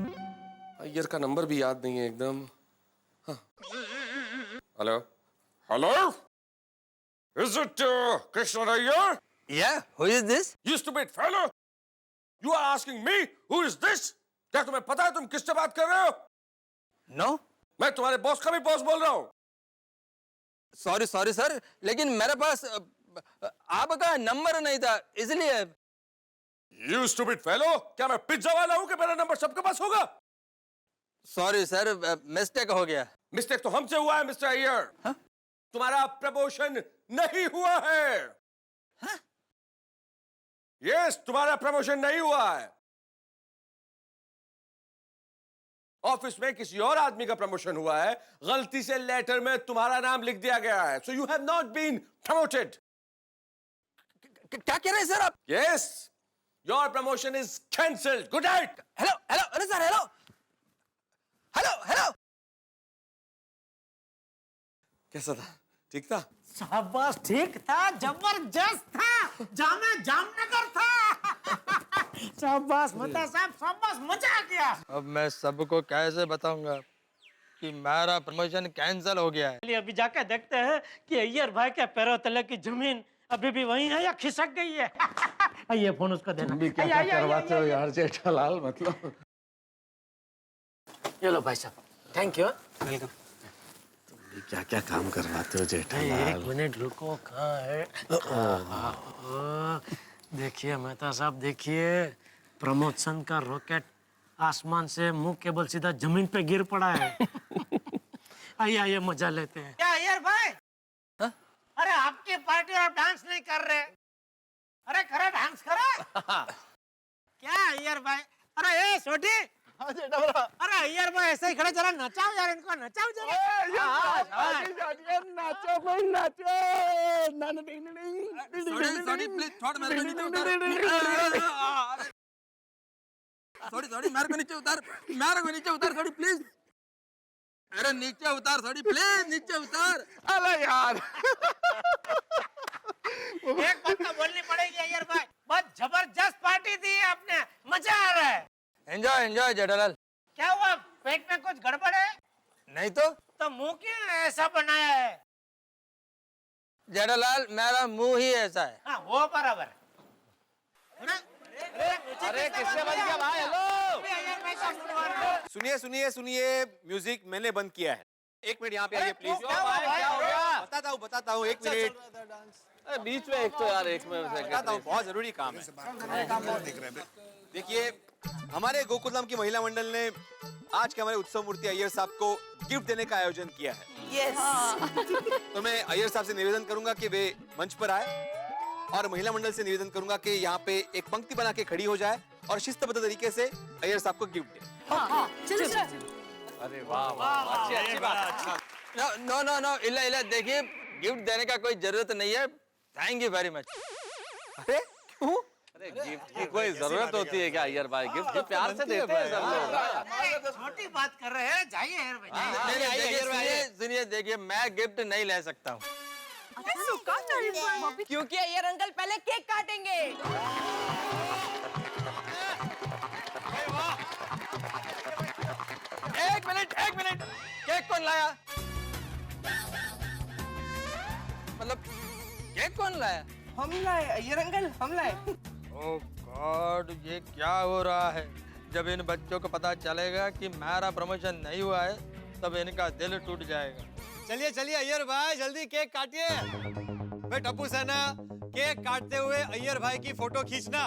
S13: अय्यर का नंबर भी याद नहीं है एकदम। Hello
S2: hello, is it Krishna Iyer?
S13: Yeah, who is this?
S2: You stupid fellow! You are asking me who is this? क्या तुम्हें पता है तुम किससे बात कर रहे हो?
S13: No.
S2: मैं तुम्हारे बॉस का भी बॉस बोल रहा हूँ।
S20: सॉरी सर, लेकिन मेरे पास आपका नंबर नहीं था, इसलिए।
S2: You stupid fellow! क्या मैं पिज्जा वाला हूँ कि मेरा नंबर सबके पास होगा?
S20: सॉरी सर, मिस्टेक हो गया।
S2: मिस्टेक तो हमसे हुआ है मिस्टर अय्यर। तुम्हारा प्रमोशन नहीं हुआ है। यस, तुम्हारा प्रमोशन नहीं हुआ है। ऑफिस में किसी और आदमी का प्रमोशन हुआ है, गलती से लेटर में तुम्हारा नाम लिख दिया गया है। So you have not been promoted.
S20: क्या कह रहे हैं सर आप?
S2: Yes, your promotion is cancelled. Good night.
S20: Hello अरे सर, हेलो।
S13: कैसा था? ठीक था?
S1: शाबाश, ठीक था, जबरदस्त था, जामनगर था। शाबाश मेहता साहब, शाबाश, मजा आ गया।
S20: अब मैं सबको कैसे बताऊंगा कि मेरा प्रमोशन कैंसिल हो गया है?
S1: चलिए अभी जाके देखते हैं कि अय्यर भाई के पैरों तले की जमीन अभी भी वही है या खिसक गई है। ये फोन उसको देना।
S13: क्या करवाते हो यार जेठालाल, मतलब।
S1: ये लो भाई साहब, थैंक यू।
S12: वेलकम।
S13: क्या क्या काम करवाते हो जेठालाल?
S1: 1 मिनट रुको, कहाँ है? देखिए मेहता साहब, देखिए, प्रमोशन का रॉकेट आसमान से मुंह केबल सीधा जमीन पे गिर पड़ा है। आइए मजा लेते हैं। क्या अय्यर भाई? अरे आपकी पार्टी और डांस नहीं कर रहे? अरे करो डांस करो। क्या अय्यर भाई? अरे ये छोटी, अरे अय्यर भाई ऐसे ही खड़े, जरा नचाओ यार इनको, नचाओ जरा।
S20: नाचो भाई, नाचो। सॉरी प्लीज, थोड़ा मेरे को नीचे उतार। सॉरी मेरे को नीचे उतार, थोड़ी प्लीज। अरे नीचे उतार थोड़ी प्लीज, नीचे उतार। अरे यार।
S1: एक बात तो बोलनी पड़ेगी अय्यर भाई, बहुत जबरदस्त पार्टी दी है आपने, मजा आ रहा है।
S20: एंजॉय जेठालाल।
S1: क्या हुआ, पेट में कुछ गड़बड़ है?
S20: नहीं तो
S1: तो मुंह क्यों ऐसा बनाया है?
S20: जेठालाल मेरा मुंह ही ऐसा है।
S1: हाँ वो बराबर है।
S13: अरे किसने बंद किया भाई? हेलो सुनिए सुनिए सुनिए, म्यूजिक मैंने बंद किया है। एक मिनट यहाँ पे आइए प्लीज। बताता हूँ 1 मिनट। अरे बीच में एक तो यार एक में बताता हूँ, बहुत जरूरी काम है। देखिए हमारे गोकुलधाम की महिला मंडल ने आज के हमारे उत्सव मूर्ति अय्यर साहब को गिफ्ट देने का आयोजन किया है। तो मैं अय्यर साहब से निवेदन करूंगा कि वे मंच पर आए और महिला मंडल से निवेदन करूंगा कि यहाँ पे एक पंक्ति बना के खड़ी हो जाए और शिस्तबद्ध तरीके से अय्यर साहब को गिफ्ट दे। अरे वाह वाह, अच्छी बात।
S20: नो इला देखिए, गिफ्ट देने का कोई जरूरत नहीं है। Thank you very much.
S13: अरे क्यों? अरे गिफ्ट की कोई जरूरत होती है क्या अय्यर भाई? गिफ्ट जो प्यार से देते हैं सब लोग।
S1: छोटी बात कर रहे हैं, जाइए अय्यर भाई।
S20: सुनिए देखिए, मैं गिफ्ट नहीं ले सकता हूँ
S8: क्योंकि अय्यर अंकल पहले केक काटेंगे।
S20: एक मिनट केक कौन लाया? मतलब केक कौन लाया?
S8: हम लाए अय्यर अंकल, हम लाए।
S20: ओह गॉड, ये क्या हो रहा है? जब इन बच्चों को पता चलेगा कि मेरा प्रमोशन नहीं हुआ है तब इनका दिल टूट जाएगा।
S18: चलिए चलिए अय्यर भाई, जल्दी केक काटिए। भाई टप्पू सेना, केक काटते हुए अय्यर भाई की फोटो खींचना।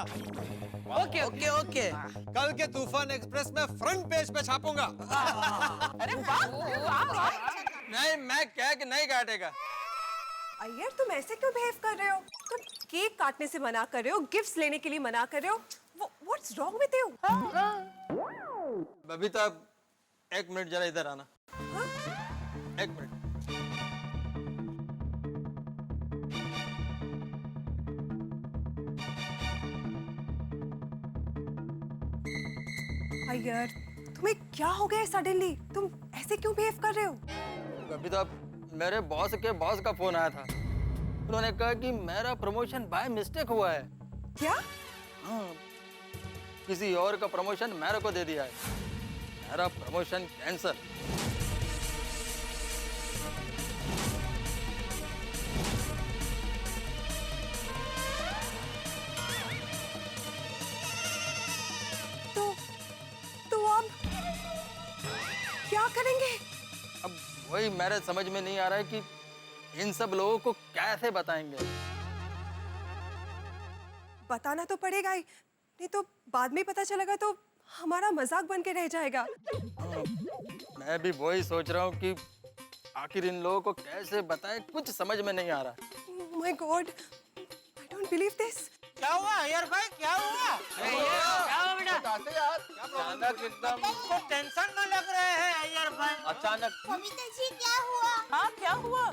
S8: Okay okay okay.
S18: कल के तूफान एक्सप्रेस में फ्रंट पेज पे छापूंगा।
S8: अरे वाह।
S20: नहीं, मैं केक नहीं काटेगा।
S3: अय्यर तुम ऐसे क्यों बिहेव कर रहे हो? तुम केक काटने से मना कर रहे हो, गिफ्ट्स लेने के लिए मना कर रहे हो। What's wrong with you?
S20: Babita 1 minute जरा इधर आना। 1 मिनट।
S3: अय्यर तुम्हें क्या हो गया सडनली? तुम ऐसे क्यों बिहेव कर रहे हो?
S20: बबीता, मेरे बॉस के बॉस का फोन आया था। उन्होंने कहा कि मेरा प्रमोशन बाय मिस्टेक हुआ है।
S3: क्या?
S20: हाँ, किसी और का प्रमोशन मेरे को दे दिया है। मेरा प्रमोशन कैंसल।
S3: तो अब क्या करेंगे?
S20: अब वही मेरे समझ में नहीं आ रहा है कि इन सब लोगों को कैसे बताएंगे।
S3: बताना तो पड़ेगा ही, नहीं तो बाद में पता चलेगा तो हमारा मजाक बन के रह जाएगा।
S20: मैं भी वही सोच रहा हूँ कि आखिर इन लोगों को कैसे बताएं, कुछ समझ में नहीं आ रहा।
S3: Oh my God, I don't believe this.
S1: क्या हुआ अय्यर भाई, क्या हुआ? क्या हुआ बेटा?
S13: अचानक एकदम
S1: आपको टेंशन में लग रहे हैं अय्यर भाई।
S13: अचानक।
S4: बबीता जी क्या हुआ?
S8: हाँ क्या हुआ?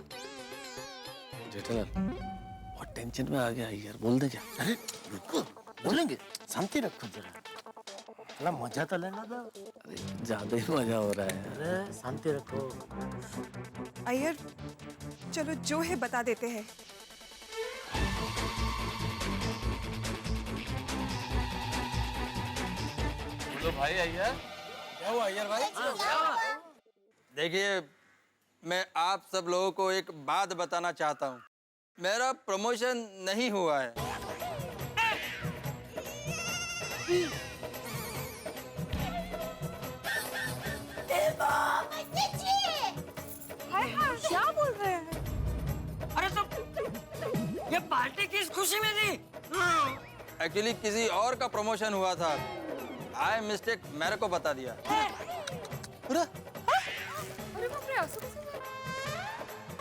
S13: जेठालाल बहुत टेंशन में आ गया अय्यर, बोल दे क्या?
S1: अरे रुको, बोलेंगे, शांति रखो जरा। थोड़ा मजा तो लेना दो।
S13: अरे ज्यादा ही मजा हो रहा है।
S1: अरे शांति रखो।
S3: अय्यर चलो जो है बता देते हैं।
S13: बोलो भाई अय्यर।
S18: क्या हुआ अय्यर भाई?
S20: देखिए, मैं आप सब लोगों को एक बात बताना चाहता हूँ। मेरा प्रमोशन नहीं हुआ है।
S8: क्या बोल रहे हैं?
S19: अरे तो ये पार्टी किस खुशी में दी?
S20: एक्चुअली किसी और का प्रमोशन हुआ था। आई मिस्टेक मेरे को बता दिया।
S8: अरे बाप रे,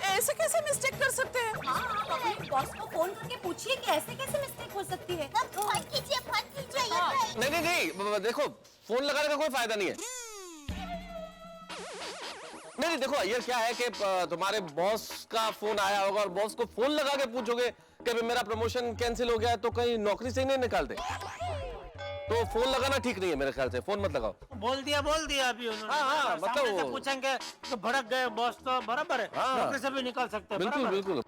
S8: ऐसे कैसे मिस्टेक कर सकते हैं?
S17: हाँ, आप अपने बॉस को फोन करके पूछिए कि ऐसे कैसे मिस्टेक हो सकती है।
S4: फोन कीजिए अय्यर भाई।
S13: नहीं देखो, फोन लगाने का कोई फायदा नहीं है। नहीं देखो अय्यर, क्या है कि तुम्हारे बॉस का फोन आया होगा और बॉस को फोन लगा के पूछोगे कि मेरा प्रमोशन कैंसिल हो गया है तो कहीं नौकरी से ही नहीं निकालते। तो फोन लगाना ठीक नहीं है मेरे ख्याल से, फोन मत लगाओ।
S1: बोल दिया अभी उन्होंने।
S13: हाँ,
S1: सामने
S13: मतलब
S1: से पूछेंगे तो भड़क गए बॉस, तो बराबर है।
S13: हाँ।
S1: नौकरी से भी निकाल सकते हैं।
S13: बिल्कुल
S1: बराबर है।
S13: बिल्कुल।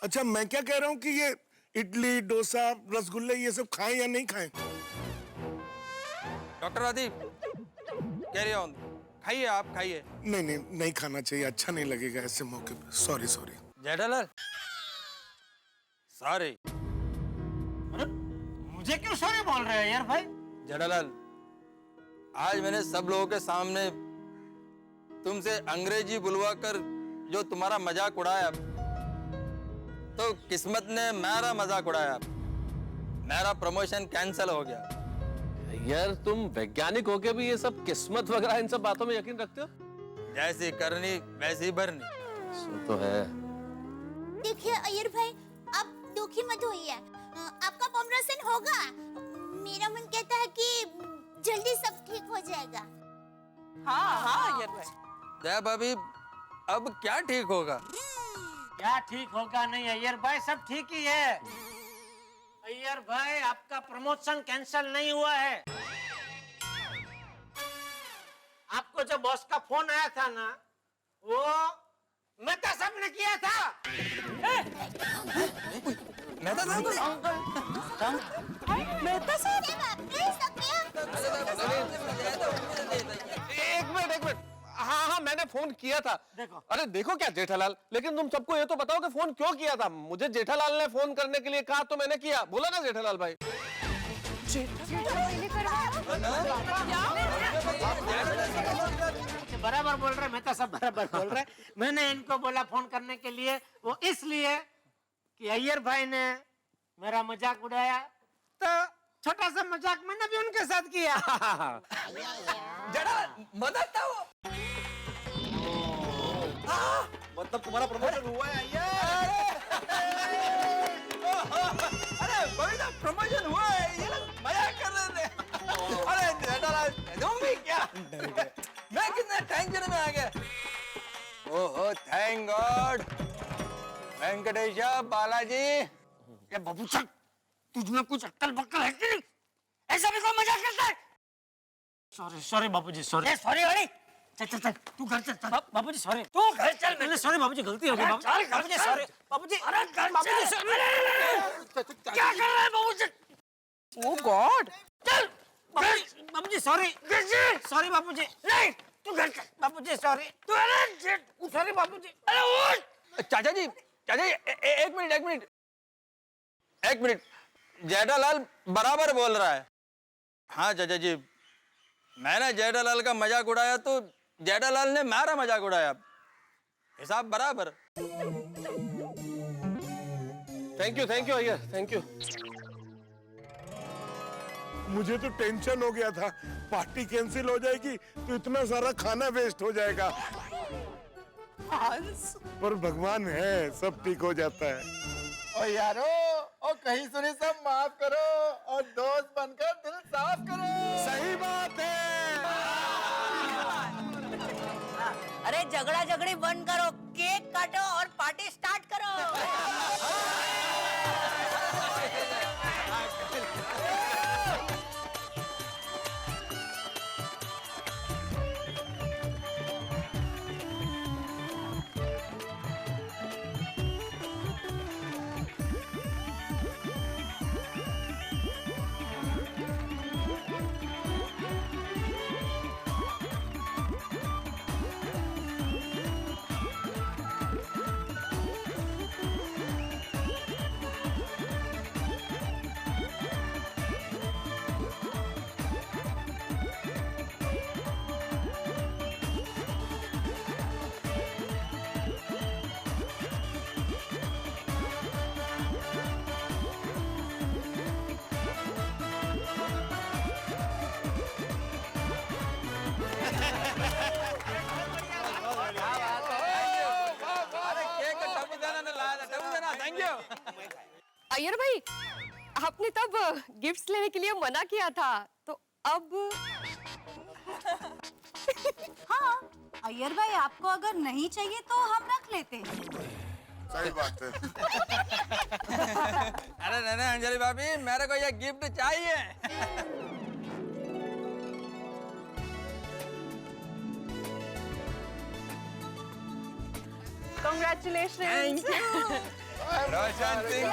S15: अच्छा मैं क्या कह रहा हूँ कि ये इडली डोसा रसगुल्ले ये सब खाएं या नहीं खाएं?
S20: डॉक्टर आदि, कैरी ऑन। खाइए आप खाइए।
S10: नहीं नहीं नहीं खाना चाहिए, अच्छा नहीं लगेगा ऐसे मौके पे। Sorry sorry.
S2: जेठालाल सॉरी।
S1: मुझे क्यों सॉरी बोल रहे हो यार भाई?
S2: जेठालाल आज मैंने सब लोगों के सामने तुमसे अंग्रेजी बुलवाकर जो तुम्हारा मजाक उड़ाया, तो किस्मत ने मेरा मजाक उड़ाया। मेरा प्रमोशन कैंसिल हो गया।
S13: यार तुम वैज्ञानिक होके भी ये सब किस्मत वगैरह इन सब बातों में यकीन रखते हो?
S2: जैसी करनी वैसी भरनी।
S13: सो तो है।
S4: देखिए अय्यर भाई, आप दुखी मत होइए, आपका प्रमोशन होगा। मेरा मन कहता है कि जल्दी सब ठीक हो जाएगा।
S9: हाँ अय्यर भाई।
S2: जय भाभी, अब क्या ठीक होगा?
S1: क्या ठीक होगा नहीं अय्यर भाई, सब ठीक ही है। अय्यर भाई आपका प्रमोशन कैंसिल नहीं हुआ है। आपको जो बॉस का फोन आया था ना, वो मेहता साहब ने किया था।
S2: मेहता साहब?
S4: मेहता साहब?
S13: एक मिनट। हाँ मैंने फोन किया था। अरे देखो क्या जेठालाल, लेकिन तुम सबको ये तो बताओ कि फोन क्यों किया था? मुझे जेठालाल ने फोन करने के लिए कहा तो मैंने किया, बोला ना जेठालाल भाई।
S1: बराबर बोल रहे मेहता साहब, बराबर बोल रहे। मैंने इनको बोला फोन करने के लिए, वो इसलिए कि अय्यर भाई ने मेरा मजाक उड़ाया, तो छोटा सा मजाक मैंने भी उनके साथ किया।
S2: जड़ा मदद था वो।
S5: मतलब तुम्हारा प्रमोशन हुआ है
S2: अरे बबीता प्रमोशन हुआ है, ये लोग मजाक कर रहे थे। अरे जेठालाल तुम भी क्या? मैं कितना टेंशन में आ गया। ओहो थैंक गॉड। वेंकटेश बालाजी।
S19: ये बाबूचक, तुझमें कुछ अक्कल बक्कल है कि नहीं? ऐसा भी कोई मजाक करता है?
S1: सॉरी बाबूजी, सॉरी।
S19: सॉरी वाली, चल तू घर चल।
S1: बाबूजी सॉरी, तू घर चल। मैंने सॉरी बाबूजी, गलती हो गई बाबूजी, सॉरी बाबूजी।
S19: अरे
S1: बाबूजी सॉरी।
S19: क्या कर रहा है बाबूजी?
S9: ओह गॉड।
S19: चल
S1: बाबूजी सॉरी, सॉरी बाबूजी।
S19: नहीं तू घर चल।
S1: बाबूजी सॉरी।
S19: तू अरे
S1: सॉरी बाबूजी।
S19: अरे उठ।
S2: चाचा जी एक मिनट। जेठालाल बराबर बोल रहा है। हाँ चाचा जी, मैंने जेठालाल का मजाक उड़ाया तो जेठालाल ने मेरा मजाक उड़ाया। हिसाब बराबर।
S13: Thank you Iyer, thank you.
S15: मुझे तो टेंशन हो गया था पार्टी कैंसिल हो जाएगी तो इतना सारा खाना वेस्ट हो जाएगा, पर भगवान है, सब ठीक हो जाता है।
S20: ओ यारो, ओ कहीं सुनी सब माफ करो और दोस्त बनकर दिल साफ करो।
S15: सही बात है।
S17: अरे झगड़ा झगड़ी बंद करो, केक काटो और पार्टी स्टार्ट करो।
S8: अय्यर भाई, आपने तब गिफ्ट्स लेने के लिए मना किया था, तो अब
S17: हाँ, अय्यर भाई आपको अगर नहीं चाहिए तो हम रख लेते हैं।
S15: सही बात है।
S2: अरे नहीं अंजलि भाभी, मेरे को ये गिफ्ट चाहिए।
S8: Congratulations.
S2: Roshan Singh.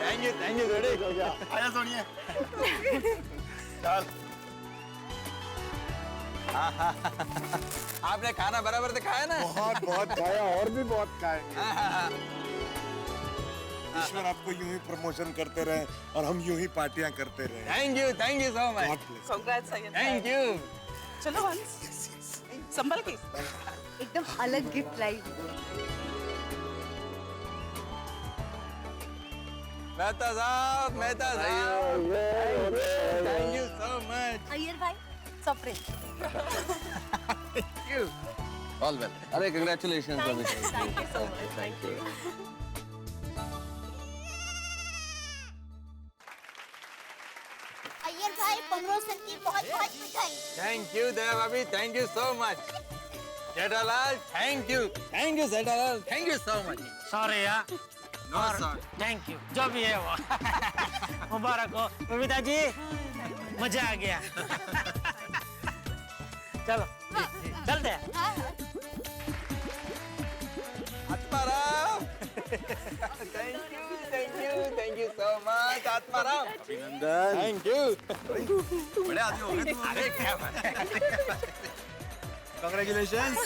S2: Thank you थोड़ी।
S20: आया सोनिया।
S2: चल। आपने खाना बराबर से खाया ना?
S15: बहुत बहुत खाया और भी बहुत खाएंगे। ईश्वर आपको यूं ही प्रमोशन करते रहे और हम यूं ही पार्टियां करते रहे।
S2: Thank you so much.
S9: Congrats Iyer
S2: thank you.
S9: चलो हंस संभल के।
S17: एकदम अलग गिफ्ट लाई।
S2: मेहता साहब, मेहता साहब, thank you so much.
S17: Iyer भाई सफरे।
S2: Thank you. All well.
S13: अरे congratulation
S17: thank you so much. Thank you.
S4: Iyer भाई प्रमोशन की बहुत बहुत बधाई।
S2: थैंक यू दया भाभी, thank you so much. Jethalal, thank you Jethalal, thank you so much.
S1: Sorry यार।
S2: No sorry.
S1: थैंक यू, जो भी है वो। मुबारक हो बबीता जी, मजा आ गया। चलो चलते हैं।
S2: Atmaram, thank you so much Atmaram.
S15: अभिनंदन।
S2: Thank you.
S5: बड़े आदमी हो गए तुम।
S2: अरे क्या बात है।
S18: कांग्रेचुलेशंस।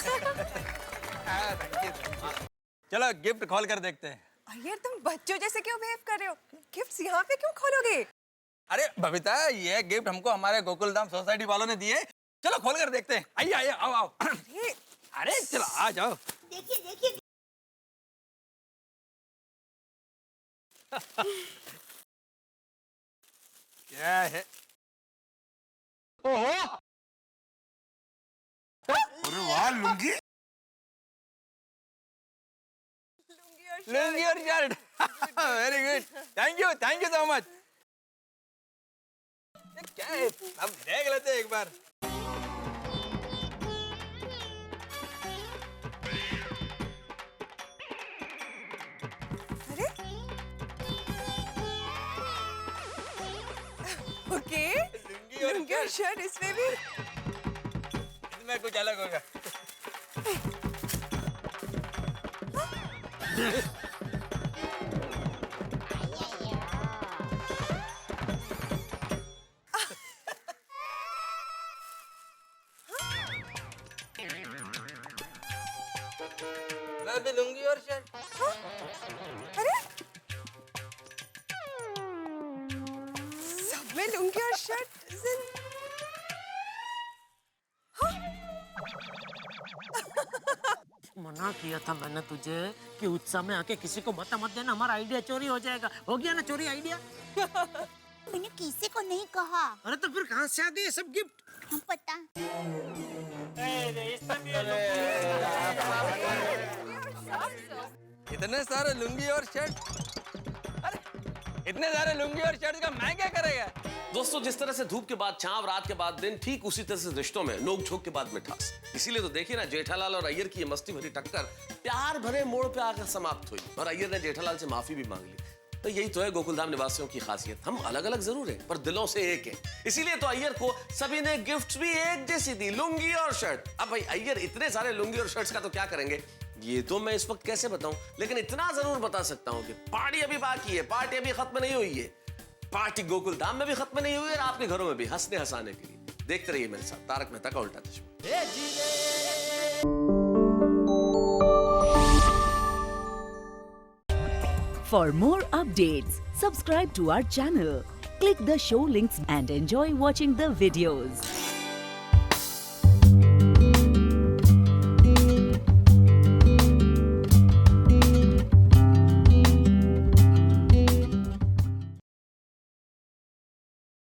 S2: चलो गिफ्ट खोल कर देखते हैं।
S3: अय्यर तुम बच्चों जैसे क्यों बिहेव कर रहे हो? गिफ्ट्स यहाँ पे क्यों खोलोगे?
S2: अरे बबीता, ये गिफ्ट हमको हमारे गोकुलधाम सोसाइटी वालों ने दिए। चलो खोल कर देखते हैं। आइए आइए, आओ आओ। अरे चलो आ जाओ।
S4: देखिए देखिए।
S2: क्या है?
S15: ओहो, अरे वाह, लुंगी।
S2: लुंगी और shirt. Very good, thank you so much. क्या है? अब देख लेते हैं एक बार।
S3: ओके, लुंगी और शर्ट इसमें भी।
S2: इसमें कुछ अलग होगा। मैं भी लुंगी और शर्ट।
S3: अरे सब में लुंगी और शर्ट।
S1: मना किया था मैंने तुझे कि उत्साह में आके किसी को मत देना, हमारा आइडिया चोरी हो जाएगा। हो गया ना चोरी आइडिया?
S4: मैंने किसी को नहीं कहा।
S1: अरे तो फिर कहाँ से आ गए ये सब गिफ्ट?
S4: हम पता।
S2: इतने सारे लुंगी और शर्ट। अरे इतने सारे लुंगी और शर्ट का मैं क्या करेगा?
S13: दोस्तों, जिस तरह से धूप के बाद छांव, रात के बाद दिन, ठीक उसी तरह से रिश्तों में नोक झोंक के बाद मिठास। इसीलिए तो देखिए ना, जेठालाल और अय्यर की ये मस्ती भरी टक्कर प्यार भरे मोड़ पे आकर समाप्त हुई और अय्यर ने जेठालाल से माफी भी मांग ली। तो यही तो है गोकुलधाम निवासियों की खासियत। हम अलग अलग जरूर हैं, पर दिलों से एक हैं। इसीलिए तो अय्यर को सभी ने गिफ्ट्स भी एक जैसी दी, लुंगी और शर्ट। अब भाई अय्यर इतने सारे लुंगी और शर्ट्स का तो क्या करेंगे, ये तो मैं इस वक्त कैसे बताऊं, लेकिन इतना जरूर बता सकता हूं कि पार्टी अभी बाकी है, पार्टी अभी खत्म नहीं हुई है। पार्टी गोकुलधाम में भी खत्म नहीं हुई और आपके घरों में भी, हंसने हंसाने के लिए। देखते रहिए मेरे साथ तारक मेहता का उल्टा चश्मा।
S21: For more updates, subscribe to our channel, click the show links and enjoy watching the videos.